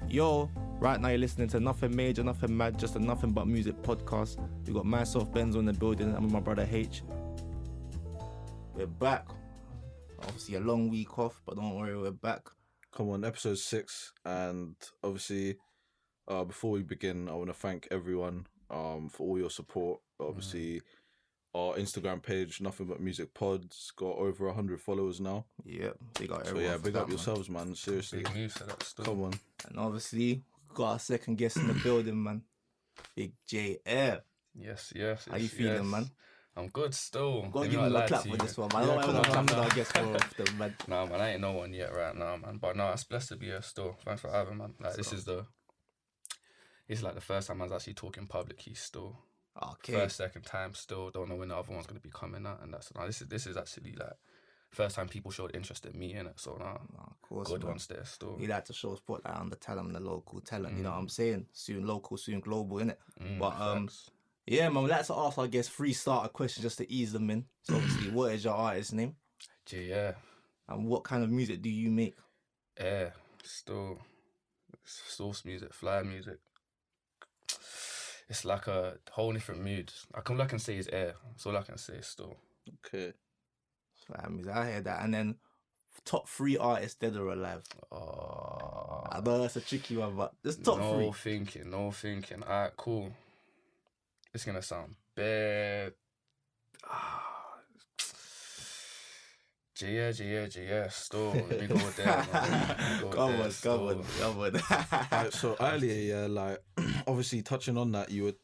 Yo, right now you're listening to Nothing Major, Nothing Mad, just a Nothing But Music podcast. We got myself, Benzo, in the building. I'm with my brother H. We're back. Obviously a long week off, but don't worry, we're back. Come on, episode 6, and obviously, before we begin, I want to thank everyone for all your support. Obviously, our Instagram page, Nothing But Music Pods, got over 100 followers now. Yeah, big up So everyone. yeah, big up yourselves, man. Seriously. Big news for that stuff. Come on. And obviously, got our second guest in the building, man. Big Jae Heir. Yes. How you feeling, man? I'm good still. Gotta give him a clap for this one, man. I don't want to clap for our guest for often, man. Nah, man, I ain't no one yet right now, man. But no, it's blessed to be here still. Thanks for having, man. Like, this is like the first time I was actually talking publicly still. Okay. First, second time still. Don't know when the other one's gonna be coming out, and that's this is actually like first time people showed interest in me in it. So Of course, good man. ones there still. You like to show spotlight on the talent, the local talent. You know what I'm saying? Soon local, soon global, innit? But Facts. yeah, man. We like to ask, I guess, 3 starter questions just to ease them in. So obviously, what is your artist name? Jae Heir. And what kind of music do you make? Air, still, source music, fly music. It's like a whole different mood. All I can say is air. That's all I can say still. Okay. I hear that. And then top 3 artists, dead or alive. I know that's a tricky one, but just top 3. No thinking. Alright, cool. It's gonna sound bad. Jae, still. Let me go there, man. Come on. Right, so earlier, like, obviously touching on that, you were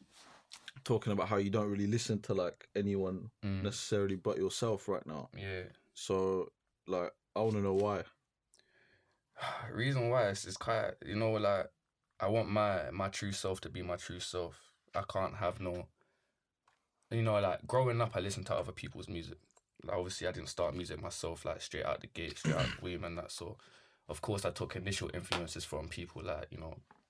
talking about how you don't really listen to, like, anyone necessarily but yourself right now. Yeah. So, like, I want to know why. Reason why is quite, like, I want my true self to be my true self. I can't have no, like, growing up, I listened to other people's music. Like, obviously, I didn't start music myself, like, straight out the gate, straight out the womb and that. So, of course, I took initial influences from people like,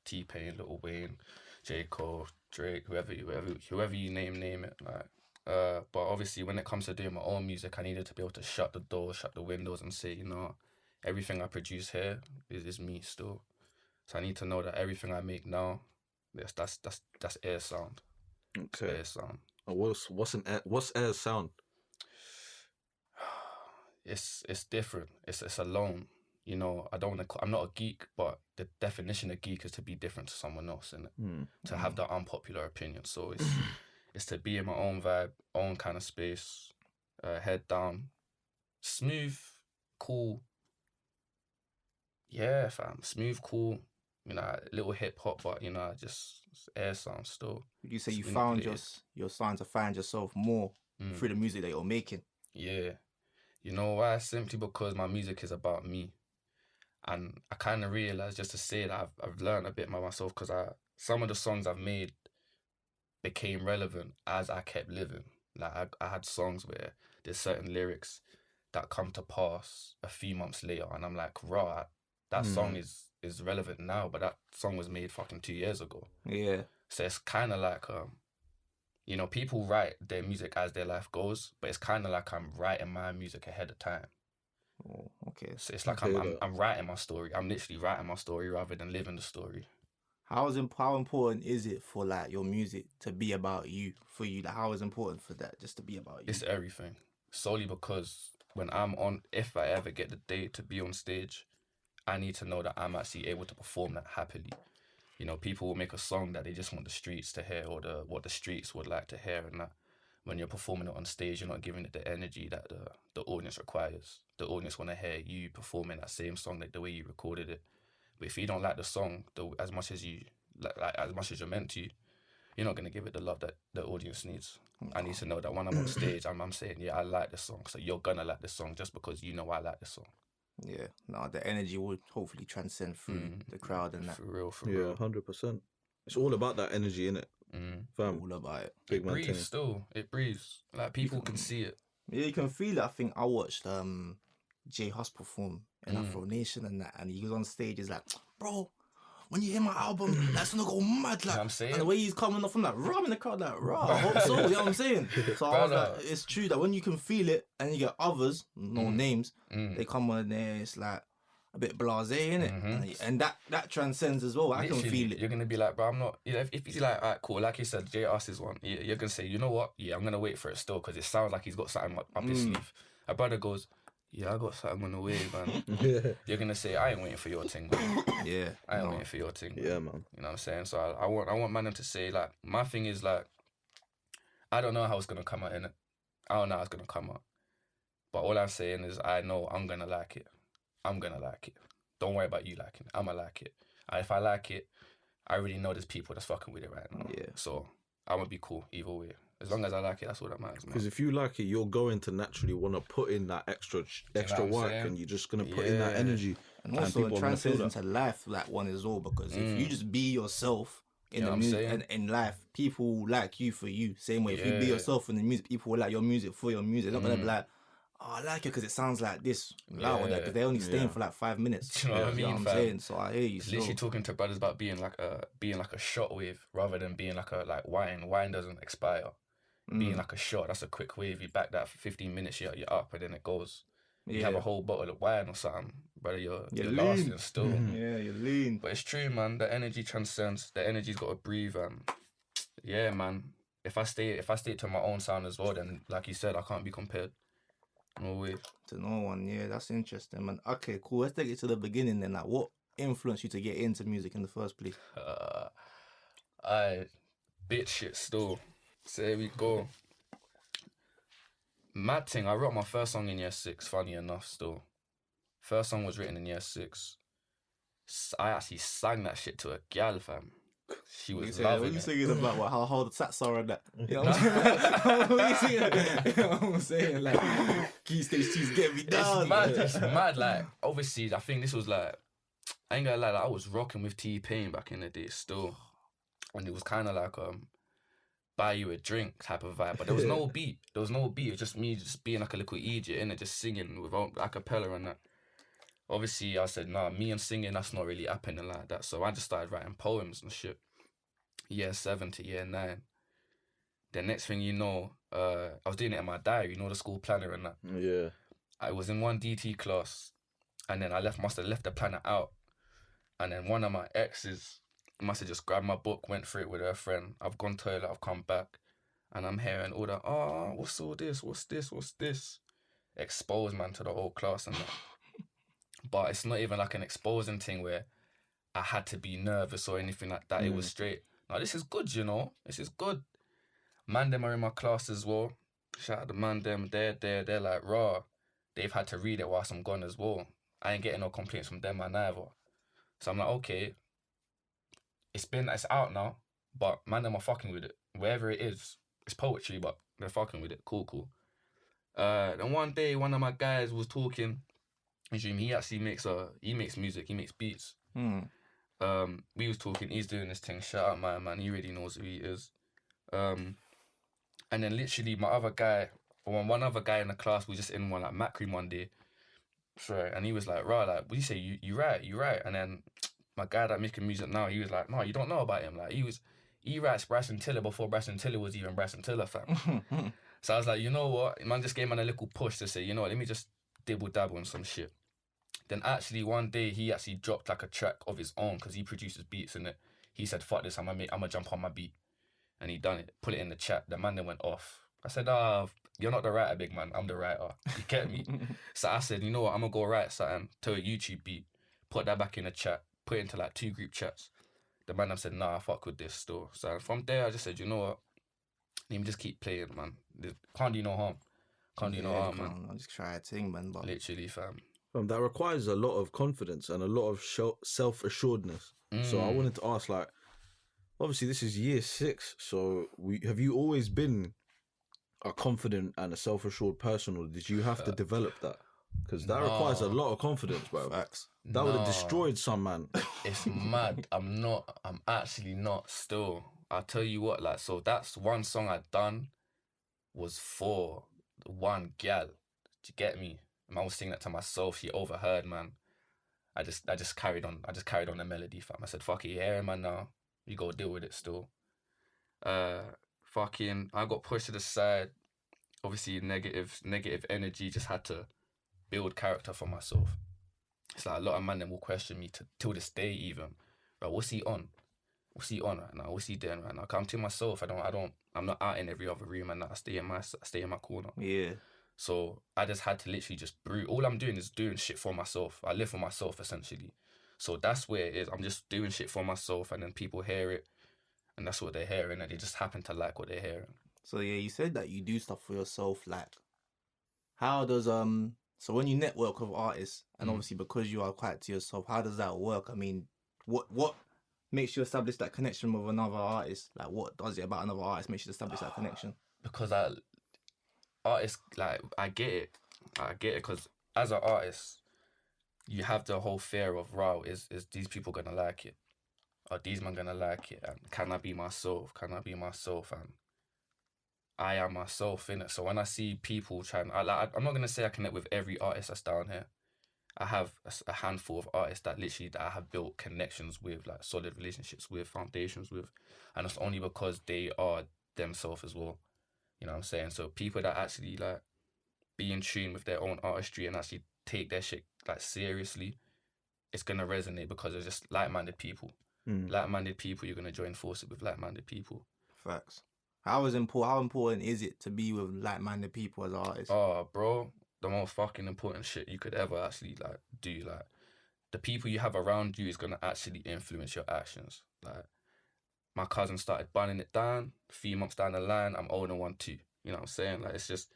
T-Pain, Lil Wayne, J. Cole, Drake, whoever you name it. Like, but obviously, when it comes to doing my own music, I needed to be able to shut the doors, shut the windows, and say, everything I produce here is me still. So I need to know that everything I make now, that's air sound. Okay. Air sound. And what's air sound? It's different. It's alone. I'm not a geek, but the definition of geek is to be different to someone else, and to have that unpopular opinion. So it's to be in my own vibe, own kind of space, head down, smooth, cool. Yeah, fam, smooth, cool. A little hip hop, but just air sound still. Would you say you found you're starting to find yourself more through the music that you're making? Yeah. You know why? Simply because my music is about me. And I kind of realised, just to say that I've learned a bit by myself, because some of the songs I've made became relevant as I kept living. Like, I had songs where there's certain lyrics that come to pass a few months later, and I'm like, raw, that song is relevant now, but that song was made fucking 2 years ago. Yeah. So it's kind of like, people write their music as their life goes, but it's kind of like I'm writing my music ahead of time. Oh, okay. So it's like I'm writing my story. I'm literally writing my story rather than living the story. How important is it for, like, your music to be about you, for you? Like, how is it important for that, just to be about you? It's everything. Solely because when if I ever get the day to be on stage, I need to know that I'm actually able to perform that happily. People will make a song that they just want the streets to hear, or what the streets would like to hear, and that when you're performing it on stage, you're not giving it the energy that the audience requires. The audience want to hear you performing that same song like the way you recorded it. But if you don't like the song as much as you like as much as you're meant to, you're not gonna give it the love that the audience needs. I need to know that when I'm on stage, I'm saying, yeah, I like this song, so you're gonna like this song just because I like this song. Yeah, no, the energy will hopefully transcend through the crowd and that. For real. Yeah, 100%. It's all about that energy, innit? Fam. All about it. It breathes still. It breathes. Like, people can see it. Yeah, you can feel it. I think I watched Jay Huss perform in Afro Nation and that, and he was on stage. He's like, bro, when you hear my album, that's gonna go mad. Like, You know what I'm saying? And the way he's coming off, I'm like, raw in the crowd, like, raw. I hope so. You know what I'm saying? So I was like, it's true that when you can feel it, and you get others, no names, they come on there. It's like, a bit blasé, innit? Mhm. And that transcends as well. I can Literally, feel it. You're gonna be like, bro, I'm not. You know, if he's like, alright, cool. Like you said, Jay asked his one. You're gonna say, you know what? Yeah, I'm gonna wait for it still because it sounds like he's got something up his sleeve. A brother goes, yeah, I got something on the way, man. You're gonna say, I ain't waiting for your thing, man. Yeah. I ain't waiting for your thing. Man. Yeah, man. You know what I'm saying? So I want man them to say, like, my thing is like, I don't know how it's gonna come out, innit? I don't know how it's gonna come out. But all I'm saying is I know I'm gonna like it. I'm gonna like it. Don't worry about you liking it. I'ma like it. And if I like it, I already know there's people that's fucking with it right now. Yeah. So I'm gonna be cool either way. As long as I like it, that's all that matters, man. Because if you like it, you're going to naturally want to put in that extra what I'm work, saying? and you're just gonna put in that energy. And also people it are gonna feel transcends that. into life, that one as well, because if you just be yourself in You know the what I'm music saying? and in life, people will like you for you. Same way, if you be Yeah. yourself in the music, people will like your music for your music. They're not gonna be like, oh, I like it because it sounds like this, loud or that, because they're only staying for like 5 minutes. Do you know what I mean, what I'm fam? saying? So I hear you. It's literally still. talking to brothers about being like a shot wave rather than being like wine. Wine doesn't expire. Being like a shot, that's a quick wave. You back that for 15 minutes, you're up, and then it goes. You have a whole bottle of wine or something, brother. You're lean. lasting still. Yeah, you're lean. But it's true, man. The energy transcends. The energy's got to breathe, and yeah, man. If I stay to my own sound as well, then like you said, I can't be compared. No way. To no one, yeah, that's interesting, man. Okay, cool. Let's take it to the beginning then. Like, what influenced you to get into music in the first place? I bitch shit still. So here we go. Mad thing, I wrote my first song in year 6, funny enough still. First song was written in year 6. I actually sang that shit to a gal, fam. She was What loving you it. singing about? What, how hard the sats are and that? You know what I'm saying? What you singing? You know what I'm saying? Like, Key Stage 2's getting me down. It's mad. Like, obviously, I think this was like, I ain't gonna lie, like, I was rocking with T-Pain back in the day still. And it was kind of like, buy you a drink type of vibe. But there was no beat. It was just me just being like a little idiot, innit? Just singing without a cappella and that. Obviously, I said, nah, me and singing, that's not really happening like that. So I just started writing poems and shit. Year 7 to year 9. The next thing you know, I was doing it in my diary, you know, the school planner and that. Yeah. I was in one DT class, and then I must have left the planner out. And then one of my exes must have just grabbed my book, went through it with her friend. I've gone toilet, I've come back, and I'm hearing all that, what's all this? What's this? Exposed, man, to the whole class and that. But it's not even like an exposing thing where I had to be nervous or anything like that. It was straight, now this is good, you know? This is good. Man, them are in my class as well. Shout out to man, them, they're like, raw. They've had to read it whilst I'm gone as well. I ain't getting no complaints from them, man, either. So I'm like, okay, it's out now, but man, them are fucking with it. Wherever it is, it's poetry, but they're fucking with it. Cool. Then one day, one of my guys was talking. He actually makes music, he makes beats. We was talking, he's doing this thing, shout out my man, he really knows who he is. And then literally one other guy in the class, we just in one like Mac Cream one day. Sorry, and he was like, right, like, what do you say? You right. And then my guy that making music now, he was like, no, you don't know about him. Like he writes Bryson Tiller before Bryson Tiller was even Bryson Tiller, fam. So I was like, you know what? Man just gave man a little push to say, you know what, let me just dibble dabble on some shit. Then actually one day he actually dropped like a track of his own because he produces beats in it. He said, fuck this, I'm gonna jump on my beat. And he done it, put it in the chat. The man then went off. I said, you're not the writer, big man, I'm the writer. You get me? So I said, you know what, I'm gonna go write something to a YouTube beat, put that back in the chat, put it into like 2 group chats. The man said, nah, I fuck with this still. So from there I just said, you know what, let me just keep playing, man. Can't do no harm. Man. I'll just try a thing, man. But Literally, fam. That requires a lot of confidence and a lot of self-assuredness. So I wanted to ask, like, obviously this is year 6, so have you always been a confident and a self-assured person, or did you have to develop that? Because that requires a lot of confidence, bro. facts. That would have destroyed some man. It's mad. I'm actually not still. I'll tell you what, like, so that's one song I done was for one gal. Do you get me? And I was singing that to myself. She overheard, man. I just carried on. I just carried on the melody, fam. I said, fuck it, you hear it, man, now. You go deal with it still. I got pushed to the side. Obviously, negative energy, just had to build character for myself. it's like a lot of man them will question me till this day even. But what's he on? What's he on right now? What's he doing right now? 'Cause I'm to myself. I'm not out in every other room, and I stay in my corner. Yeah. So I just had to literally just brew. All I'm doing is doing shit for myself. I live for myself essentially. So that's where it is. I'm just doing shit for myself, and then people hear it, and that's what they're hearing, and they just happen to like what they're hearing. So yeah, you said that you do stuff for yourself. Like, how does so when you network with artists, and obviously because you are quite to yourself, how does that work? I mean, what makes you establish that connection with another artist? Like, what does it about another artist makes you establish that connection? Because artists, like, I get it because as an artist, you have the whole fear of, wow, is these people gonna like it? Are these men gonna like it? And can I be myself? And I am myself, innit? So when I see people trying, I'm not gonna say I connect with every artist that's down here. I have a handful of artists that I have built connections with, like solid relationships with, foundations with, and it's only because they are themselves as well. You know what I'm saying? So people that actually like be in tune with their own artistry and actually take their shit like seriously, it's gonna resonate because it's just like-minded people. Like-minded people, you're gonna join forces with like-minded people. Facts. How important is it to be with like-minded people as artists? Oh, bro, the most fucking important shit you could ever actually like do. Like, the people you have around you is gonna actually influence your actions. Like, my cousin started burning it down. A few months down the line, I'm owning one too. You know what I'm saying? Like, it's just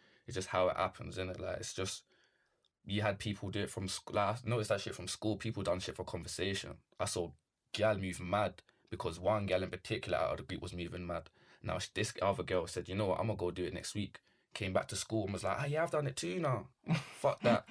how it happens, innit? Like, it's just, you had people do it from school. Like, I noticed that shit from school. People done shit for conversation. I saw gal move mad because one gal in particular out of the group was moving mad. Now this other girl said, you know what, I'm gonna go do it next week. Came back to school and was like, yeah, I've done it too now. Fuck that.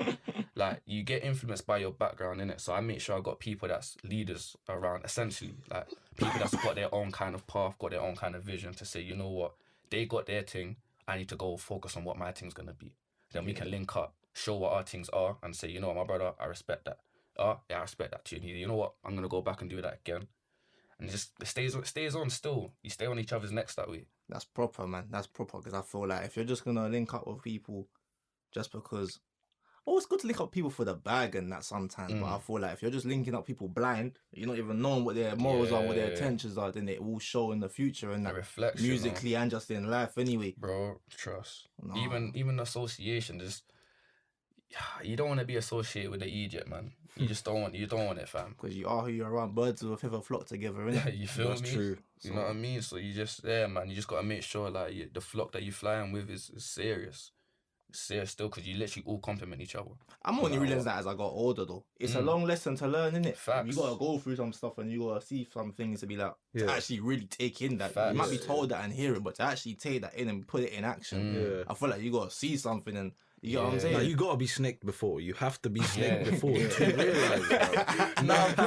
Like, you get influenced by your background, innit? So I make sure I got people that's leaders around, essentially. Like, people that's got their own kind of path, got their own kind of vision to say, you know what, they got their thing, I need to go focus on what my thing's gonna be. Then we can link up, show what our things are, and say, you know what, my brother, I respect that. Yeah, I respect that too. And you know what, I'm gonna go back and do that again. And it stays on still. You stay on each other's necks that way. That's proper, man. That's proper, because I feel like if you're just gonna link up with people just because, it's good to link up people for the bag and that sometimes, but I feel like if you're just linking up people blind, you're not even knowing what their morals are, what their intentions are, then it will show in the future and that reflection, musically and just in life anyway. Bro, trust. No. Even association, just, you don't want to be associated with the idiot, man. You just don't want it, fam. Because you are who you're around. Birds of a feather flock together, innit? You feel me? That's true. You know what I mean? So you just man. You just got to make sure like the flock that you're flying with is serious. It's serious still, because you literally all complement each other. I'm only realising that as I got older, though. It's a long lesson to learn, innit? Facts. You got to go through some stuff and you got to see some things to be like, to actually really take in that. Facts. You might be told that and hear it, but to actually take that in and put it in action, I feel like you got to see something and you know what I'm saying? Now, you gotta be snaked before. You have to be snaked before to realise that. Nah, bro.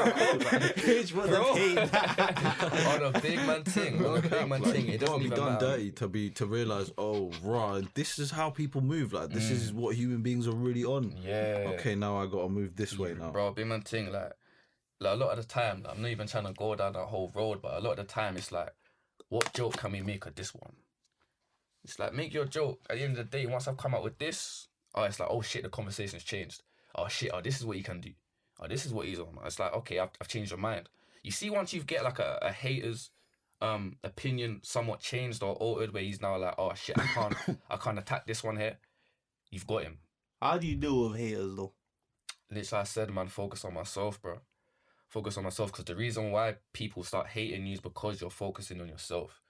On a big man thing. On a big man thing. It gotta doesn't be done dirty to realise, oh, right, this is how people move. Like, this is what human beings are really on. Yeah. Okay, now I gotta move this way now. Bro, big man thing, like a lot of the time, I'm not even trying to go down that whole road, but a lot of the time it's like, what joke can we make of this one? It's like, make your joke. At the end of the day, once I've come out with this, it's like, oh shit, the conversation's changed. Oh shit, this is what he can do. Oh, this is what he's on. It's like, okay, I've changed your mind. You see, once you get like a hater's opinion somewhat changed or altered, where he's now like, oh shit, I can't attack this one here. You've got him. How do you deal with haters though? Literally, I said, man, focus on myself, bro. Focus on myself, because the reason why people start hating you is because you're focusing on yourself.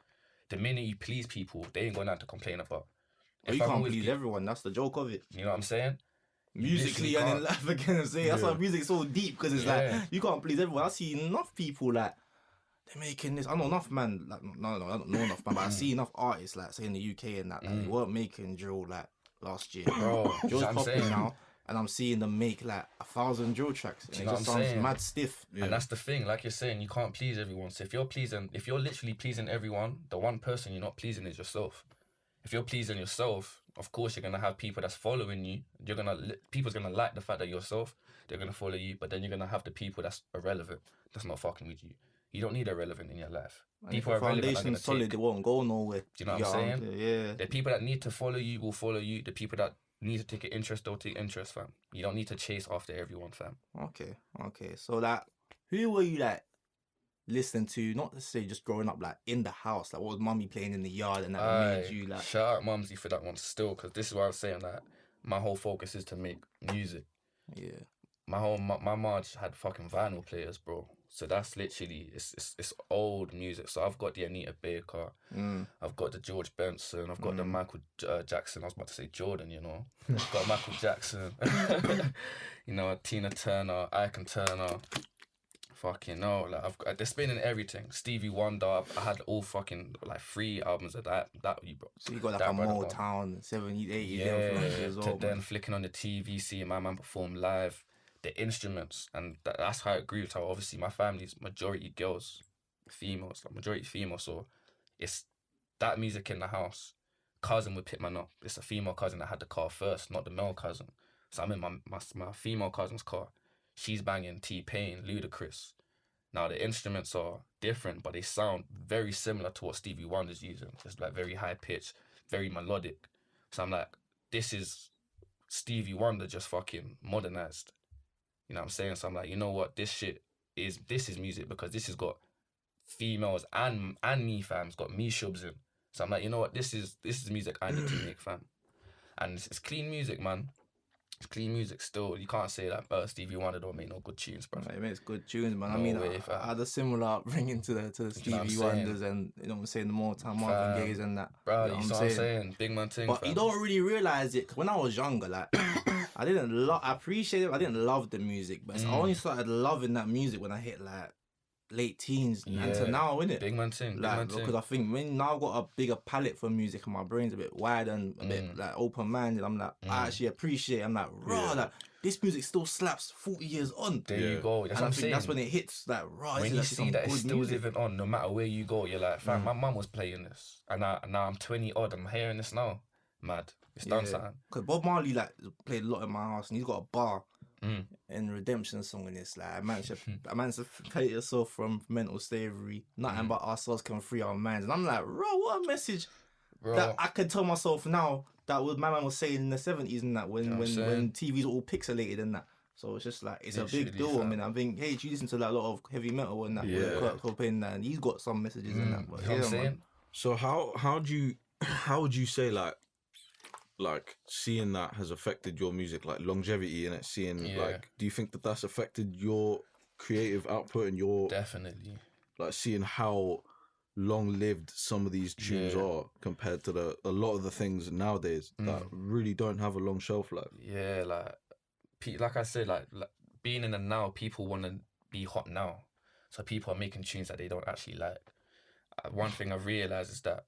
The minute you please people, they ain't got nothing to complain about. But you can't please everyone. That's the joke of it. You know what I'm saying? Musically and in life, again, I'm saying that's why music's so deep, because it's like you can't please everyone. I see enough people like they're making this. I know enough man. Like no, I don't know enough man, but I see enough artists like say in the UK and that they weren't making drill like last year. Bro, drill's popping now. And I'm seeing them make like 1,000 drill tracks. And it just sounds mad stiff. Yeah. And that's the thing, like you're saying, you can't please everyone. So if you're literally pleasing everyone, the one person you're not pleasing is yourself. If you're pleasing yourself, of course you're gonna have people that's following you. People's gonna like the fact that you're yourself. They're gonna follow you, but then you're gonna have the people that's irrelevant, that's not fucking with you. You don't need irrelevant in your life. And people if the foundation's solid, they won't go nowhere. Do you know what I'm saying? Yeah. The people that need to follow you will follow you. The people that need to take an interest, don't take interest, fam. You don't need to chase after everyone, fam. Okay. So like, who were you like listening to? Not to say just growing up like in the house. Like, what was mummy playing in the yard and that made you like? Shout out Mumsy for that one still, because this is what I was saying. Like, my whole focus is to make music. Yeah. My mom had fucking vinyl players, bro. So that's literally it's old music. So I've got the Anita Baker, I've got the George Benson, I've got the Michael Jackson. I was about to say Jordan, you know. I've got Michael Jackson, you know, Tina Turner, Ike Turner. Fucking no, like they're spinning everything. Stevie Wonder, I had all fucking like 3 albums of that you bro. So you got like a Motown 70s, 80s influences as well. Then flicking on the TV, seeing my man perform live. The instruments, and that's how it grew. So obviously my family's majority girls, females, like majority female. So it's that music in the house. Cousin would pick man up. It's a female cousin that had the car first, not the male cousin. So I'm in my female cousin's car. She's banging T-Pain, Ludacris. Now the instruments are different, but they sound very similar to what Stevie Wonder's using. It's like very high pitched, very melodic. So I'm like, this is Stevie Wonder just fucking modernized. You know what I'm saying? So I'm like, you know what? This is music, because this has got females and me, fam. It's got me shubs in. So I'm like, you know what? This is music I need to make, fam. And it's clean music, man. It's clean music still. You can't say that Stevie Wonder don't make no good tunes, bro. It makes good tunes, man. No I mean, way, I had a similar upbringing to the Stevie Wonders and, you know what I'm saying, the Motown, Marvin Gaye's and that. Bro, you know what I'm saying? Big man thing, But fam. you don't really realise it, 'cause when I was younger, like, I appreciate it, I didn't love the music, but I only started loving that music when I hit, like, late teens and to now, innit? Big man thing, like, because I think when now I've got a bigger palette for music and my brain's a bit wide and a bit like open-minded, I'm like, I actually appreciate it. I'm like, raw, like, this music still slaps 40 years on. There you go. That's and what I'm I think saying. that's when it hits, like, raw. When you see that it's still music. living on, no matter where you go, you're like, fam, my mum was playing this, and now I'm 20 odd, I'm hearing this now. Mad. It's done something. Because Bob Marley like played a lot in my house, and he's got a bar in Redemption song in this. Like, a man should play yourself from mental slavery. Nothing but ourselves can free our minds. And I'm like, bro, what a message that I can tell myself now that my man was saying in the 70s and that when TV's all pixelated and that. So it's just like, it's literally a big deal. I mean, I think, hey, you listen to like, a lot of heavy metal and that, Kurt Cobain and that, and he's got some messages in that. But, you know what I'm saying? Man. So how would you say like seeing that has affected your music, like longevity in it, like, do you think that that's affected your creative output and your definitely, like, seeing how long-lived some of these tunes are compared to a lot of the things nowadays that really don't have a long shelf life? Yeah, like I said, like being in the now, people want to be hot now, so people are making tunes that they don't actually like. One thing I've realised is that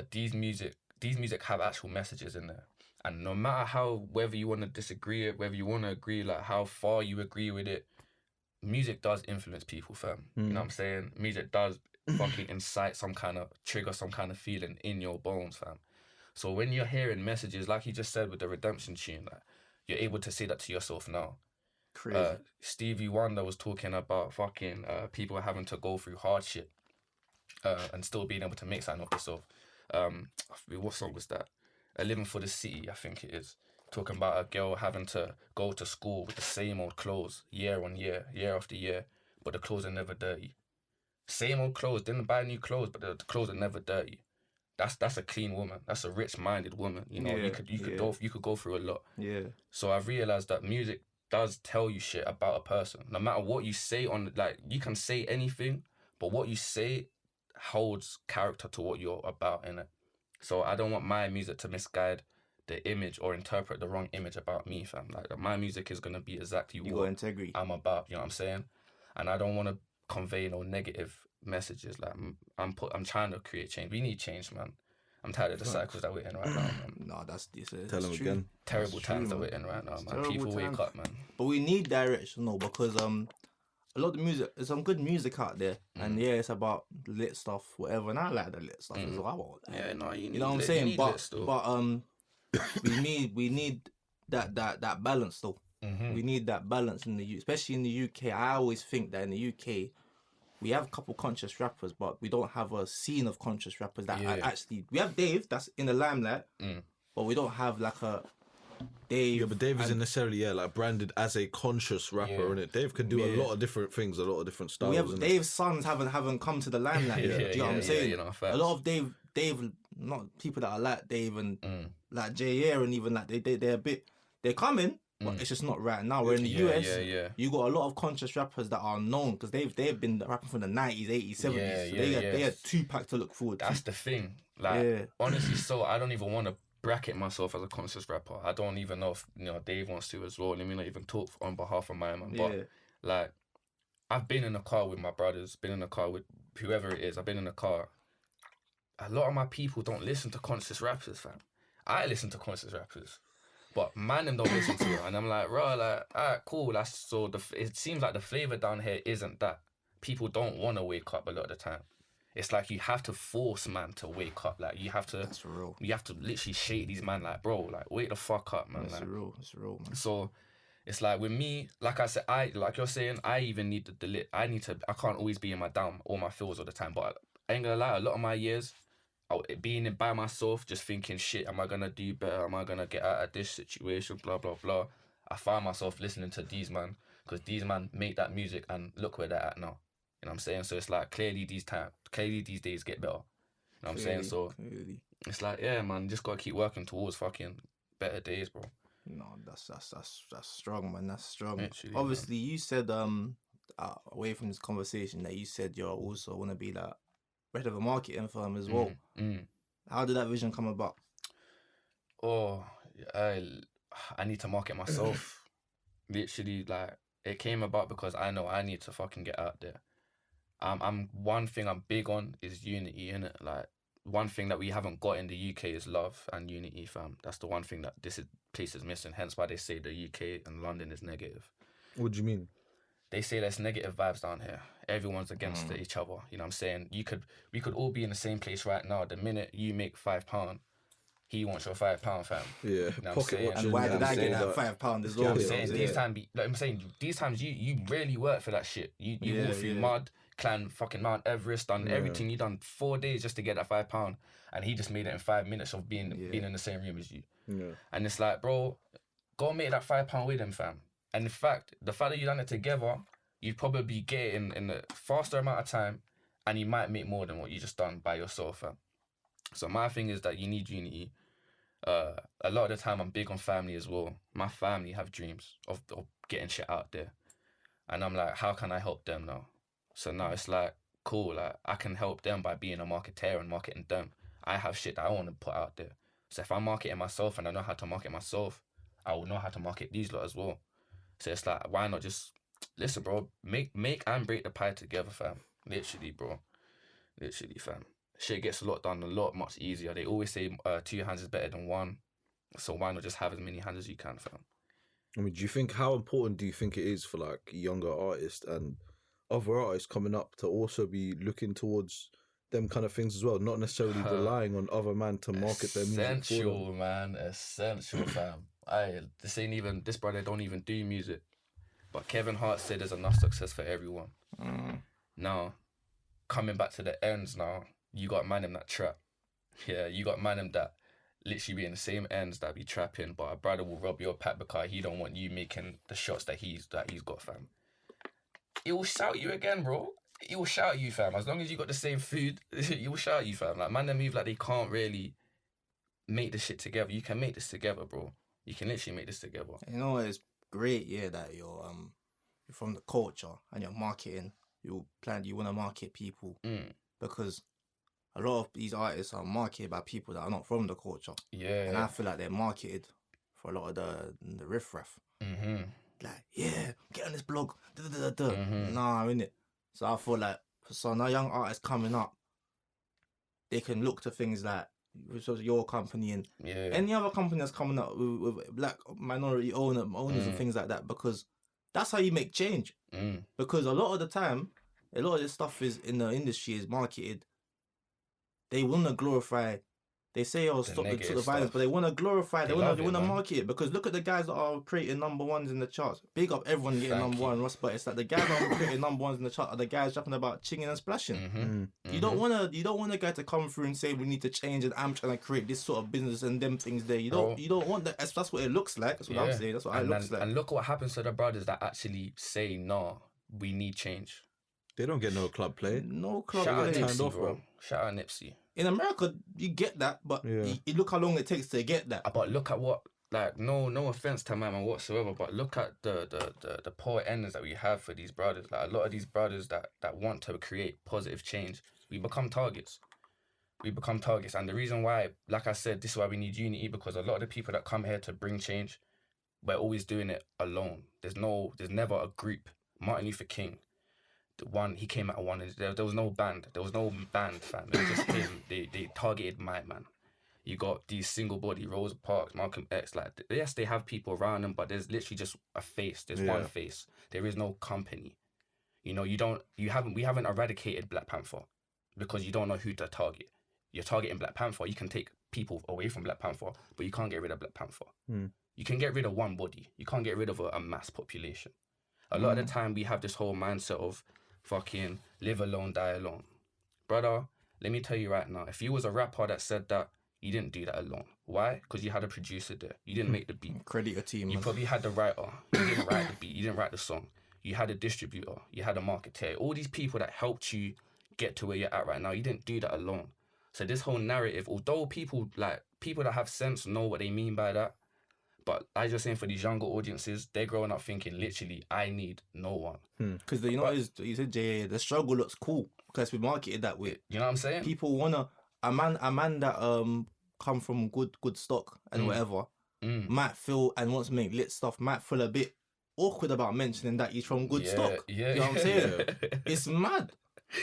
these music have actual messages in there, and no matter whether you want to disagree it, whether you want to agree, like how far you agree with it, music does influence people, fam. You know what I'm saying? Music does fucking trigger some kind of feeling in your bones, fam. So when you're hearing messages, like you just said with the Redemption tune, like, you're able to say that to yourself now. Crazy. Stevie Wonder was talking about fucking people having to go through hardship and still being able to make something of themselves. What song was that? Living for the City, I think it is. Talking about a girl having to go to school with the same old clothes year on year, year after year, but the clothes are never dirty. Same old clothes, didn't buy new clothes, but the clothes are never dirty. That's a clean woman. That's a rich-minded woman. You know, you could go through a lot. Yeah. So I've realized that music does tell you shit about a person. No matter what you say you can say anything, but what you say holds character to what you're about, innit? So I don't want my music to misguide the image or interpret the wrong image about me, fam. Like, my music is gonna be exactly what integrity. I'm about. You know what I'm saying? And I don't want to convey no negative messages. Like, I'm trying to create change. We need change, man. I'm tired of the cycles that we're in right now, man. No, that's Tell them again. Terrible times that we're in right now, man. People wake up, man. But we need direction, no, because a lot of music, there's some good music out there, and it's about lit stuff, whatever. And I like the lit stuff as well. I won't lie. Yeah, no, you know what I'm saying? But we need that balance though. We need that balance especially in the UK. I always think that in the UK we have a couple conscious rappers, but we don't have a scene of conscious rappers that are actually. We have Dave that's in the limelight, but we don't have like a Dave. Yeah, but Dave isn't necessarily like branded as a conscious rapper, innit? Dave can do a lot of different things, a lot of different styles. Dave's sons haven't come to the limelight yet. Do you know what I'm saying? You know, a lot of Dave, not people that are like Dave and like Jae Heir, and even like they're coming, but it's just not right now. We're in the US. You got a lot of conscious rappers that are known because they've been rapping from the 90s, 80s, 70s. So they had Tupac to look forward to. That's the thing. Like honestly, so I don't even want to bracket myself as a conscious rapper. I don't even know if Dave wants to as well. Let me not even talk on behalf of my man. But like, I've been in a car with my brothers, been in a car with whoever it is. I've been in a car. A lot of my people don't listen to conscious rappers, fam. I listen to conscious rappers, but man, them don't listen to it. And I'm like, bro, like, alright, cool. That's so. It seems like the flavor down here isn't that. People don't want to wake up a lot of the time. It's like you have to force man to wake up. Like you have to. That's real. You have to literally shake these man like, bro, like wake the fuck up, man. That's like, real. It's real, man. So it's like with me, like I said, like you're saying, I even need to delete. I can't always be in my down or my feels all the time. But I ain't gonna lie, a lot of my years, being in by myself, just thinking, shit, am I gonna do better? Am I gonna get out of this situation? Blah blah blah. I find myself listening to these man because these man make that music and look where they're at now. You know what I'm saying? So it's like clearly these days get better. You know what I'm saying? So it's like, yeah, man, just gotta keep working towards fucking better days, bro. No, that's strong, man. That's strong. Literally, obviously, man. You said away from this conversation that you said you also want to be like head of a marketing firm as well. How did that vision come about? Oh, I need to market myself. Literally, like it came about because I know I need to fucking get out there. I'm one thing I'm big on is unity, innit? Like one thing that we haven't got in the UK is love and unity, fam. That's the one thing that this place is missing. Hence why they say the UK and London is negative. What do you mean? They say there's negative vibes down here. Everyone's against each other. You know what I'm saying? We could all be in the same place right now. The minute you make £5, he wants your £5, fam. Yeah, you know pocket watching. And why did I get that £5 as well? These times you really work for that shit. You walk through mud, climb fucking Mount Everest, done everything. You done 4 days just to get that £5, and he just made it in 5 minutes of being in the same room as you. Yeah. And it's like, bro, go make that £5 with him, fam. And in fact, the fact that you done it together, you'd probably get it in a faster amount of time, and you might make more than what you just done by yourself, fam. So my thing is that you need unity. A lot of the time I'm big on family as well. My family have dreams of getting shit out there. And I'm like, how can I help them now? So now it's like, cool, like I can help them by being a marketer and marketing them. I have shit that I want to put out there. So if I'm marketing myself and I know how to market myself, I will know how to market these lot as well. So it's like, why not just, listen, bro, make and break the pie together, fam. Literally, bro. Literally, fam. Shit gets a lot done much easier. They always say 2 hands is better than one. So why not just have as many hands as you can, fam? I mean, how important do you think it is for like younger artists and other artists coming up to also be looking towards them kind of things as well, not necessarily relying on other man to market their music for them? Essential, man. Essential, fam. This brother don't even do music. But Kevin Hart said there's enough success for everyone. Now, coming back to the ends now, you got man in that trap. Yeah, you got man in that literally be in the same ends that be trapping, but a brother will rob your pack because he don't want you making the shots that he's got, fam. He will shout you again, bro. He will shout you, fam. As long as you got the same food, he will shout you, fam. Like, man, they move like they can't really make this shit together. You can make this together, bro. You can literally make this together. You know, it's great, yeah, that you're from the culture and you're marketing. You want to market people because a lot of these artists are marketed by people that are not from the culture. Yeah. And I feel like they're marketed for a lot of the riffraff. Like, yeah, get on this blog. Nah, innit? So I feel like for now young artists coming up, they can look to things like your company and any other company that's coming up with black minority owners and things like that, because that's how you make change. Because a lot of the time, a lot of this stuff is in the industry is marketed. They want to glorify They say, "Oh, stop the negative violence," stuff. but they want to glorify. They want love to it, man. market it, because look at the guys that are creating number ones in the charts. Big up everyone getting Thank number you. one, Ross. But it's like the guys that are creating number ones in the chart are the guys rapping about chinging and splashing. Mm-hmm. You don't want a guy to come through and say we need to change and I'm trying to create this sort of business and them things there. You don't want that. That's what it looks like. That's what I'm saying. That's what it looks like. And look what happens to the brothers that actually say, "No, we need change." They don't get no club play. No club Shout out play. Nipsey, bro. Shout out Nipsey. In America, you get that, but you look how long it takes to get that. But look at what, like, no offense to my man whatsoever, but look at the poor endings that we have for these brothers. Like, a lot of these brothers that want to create positive change, we become targets. And the reason why, like I said, this is why we need unity, because a lot of the people that come here to bring change, we're always doing it alone. There's never a group. Martin Luther King, he came out of one. There was no band. There was no band, fam. It was just him. They targeted my man. You got these single body, Rosa Parks, Malcolm X. Like, yes, they have people around them, but there's literally just a face. There's one face. There is no company. You know, we haven't eradicated Black Panther because you don't know who to target. You're targeting Black Panther. You can take people away from Black Panther, but you can't get rid of Black Panther. You can get rid of one body. You can't get rid of a mass population. A lot of the time, we have this whole mindset of fucking live alone, die alone. Brother, let me tell you right now, if you was a rapper that said that, you didn't do that alone. Why? Because you had a producer there. You didn't make the beat. Credit your team. You probably had the writer. You didn't write the beat. You didn't write the song. You had a distributor. You had a marketer. All these people that helped you get to where you're at right now, you didn't do that alone. So this whole narrative, although people that have sense know what they mean by that, but I just saying for these younger audiences, they're growing up thinking literally, I need no one. Because you said Jae Heir, the struggle looks cool because we marketed that way. You know what I'm saying? People wanna a man that come from good stock and whatever might feel and wants to make lit stuff might feel a bit awkward about mentioning that he's from good stock. Yeah. You know what I'm saying? It's mad.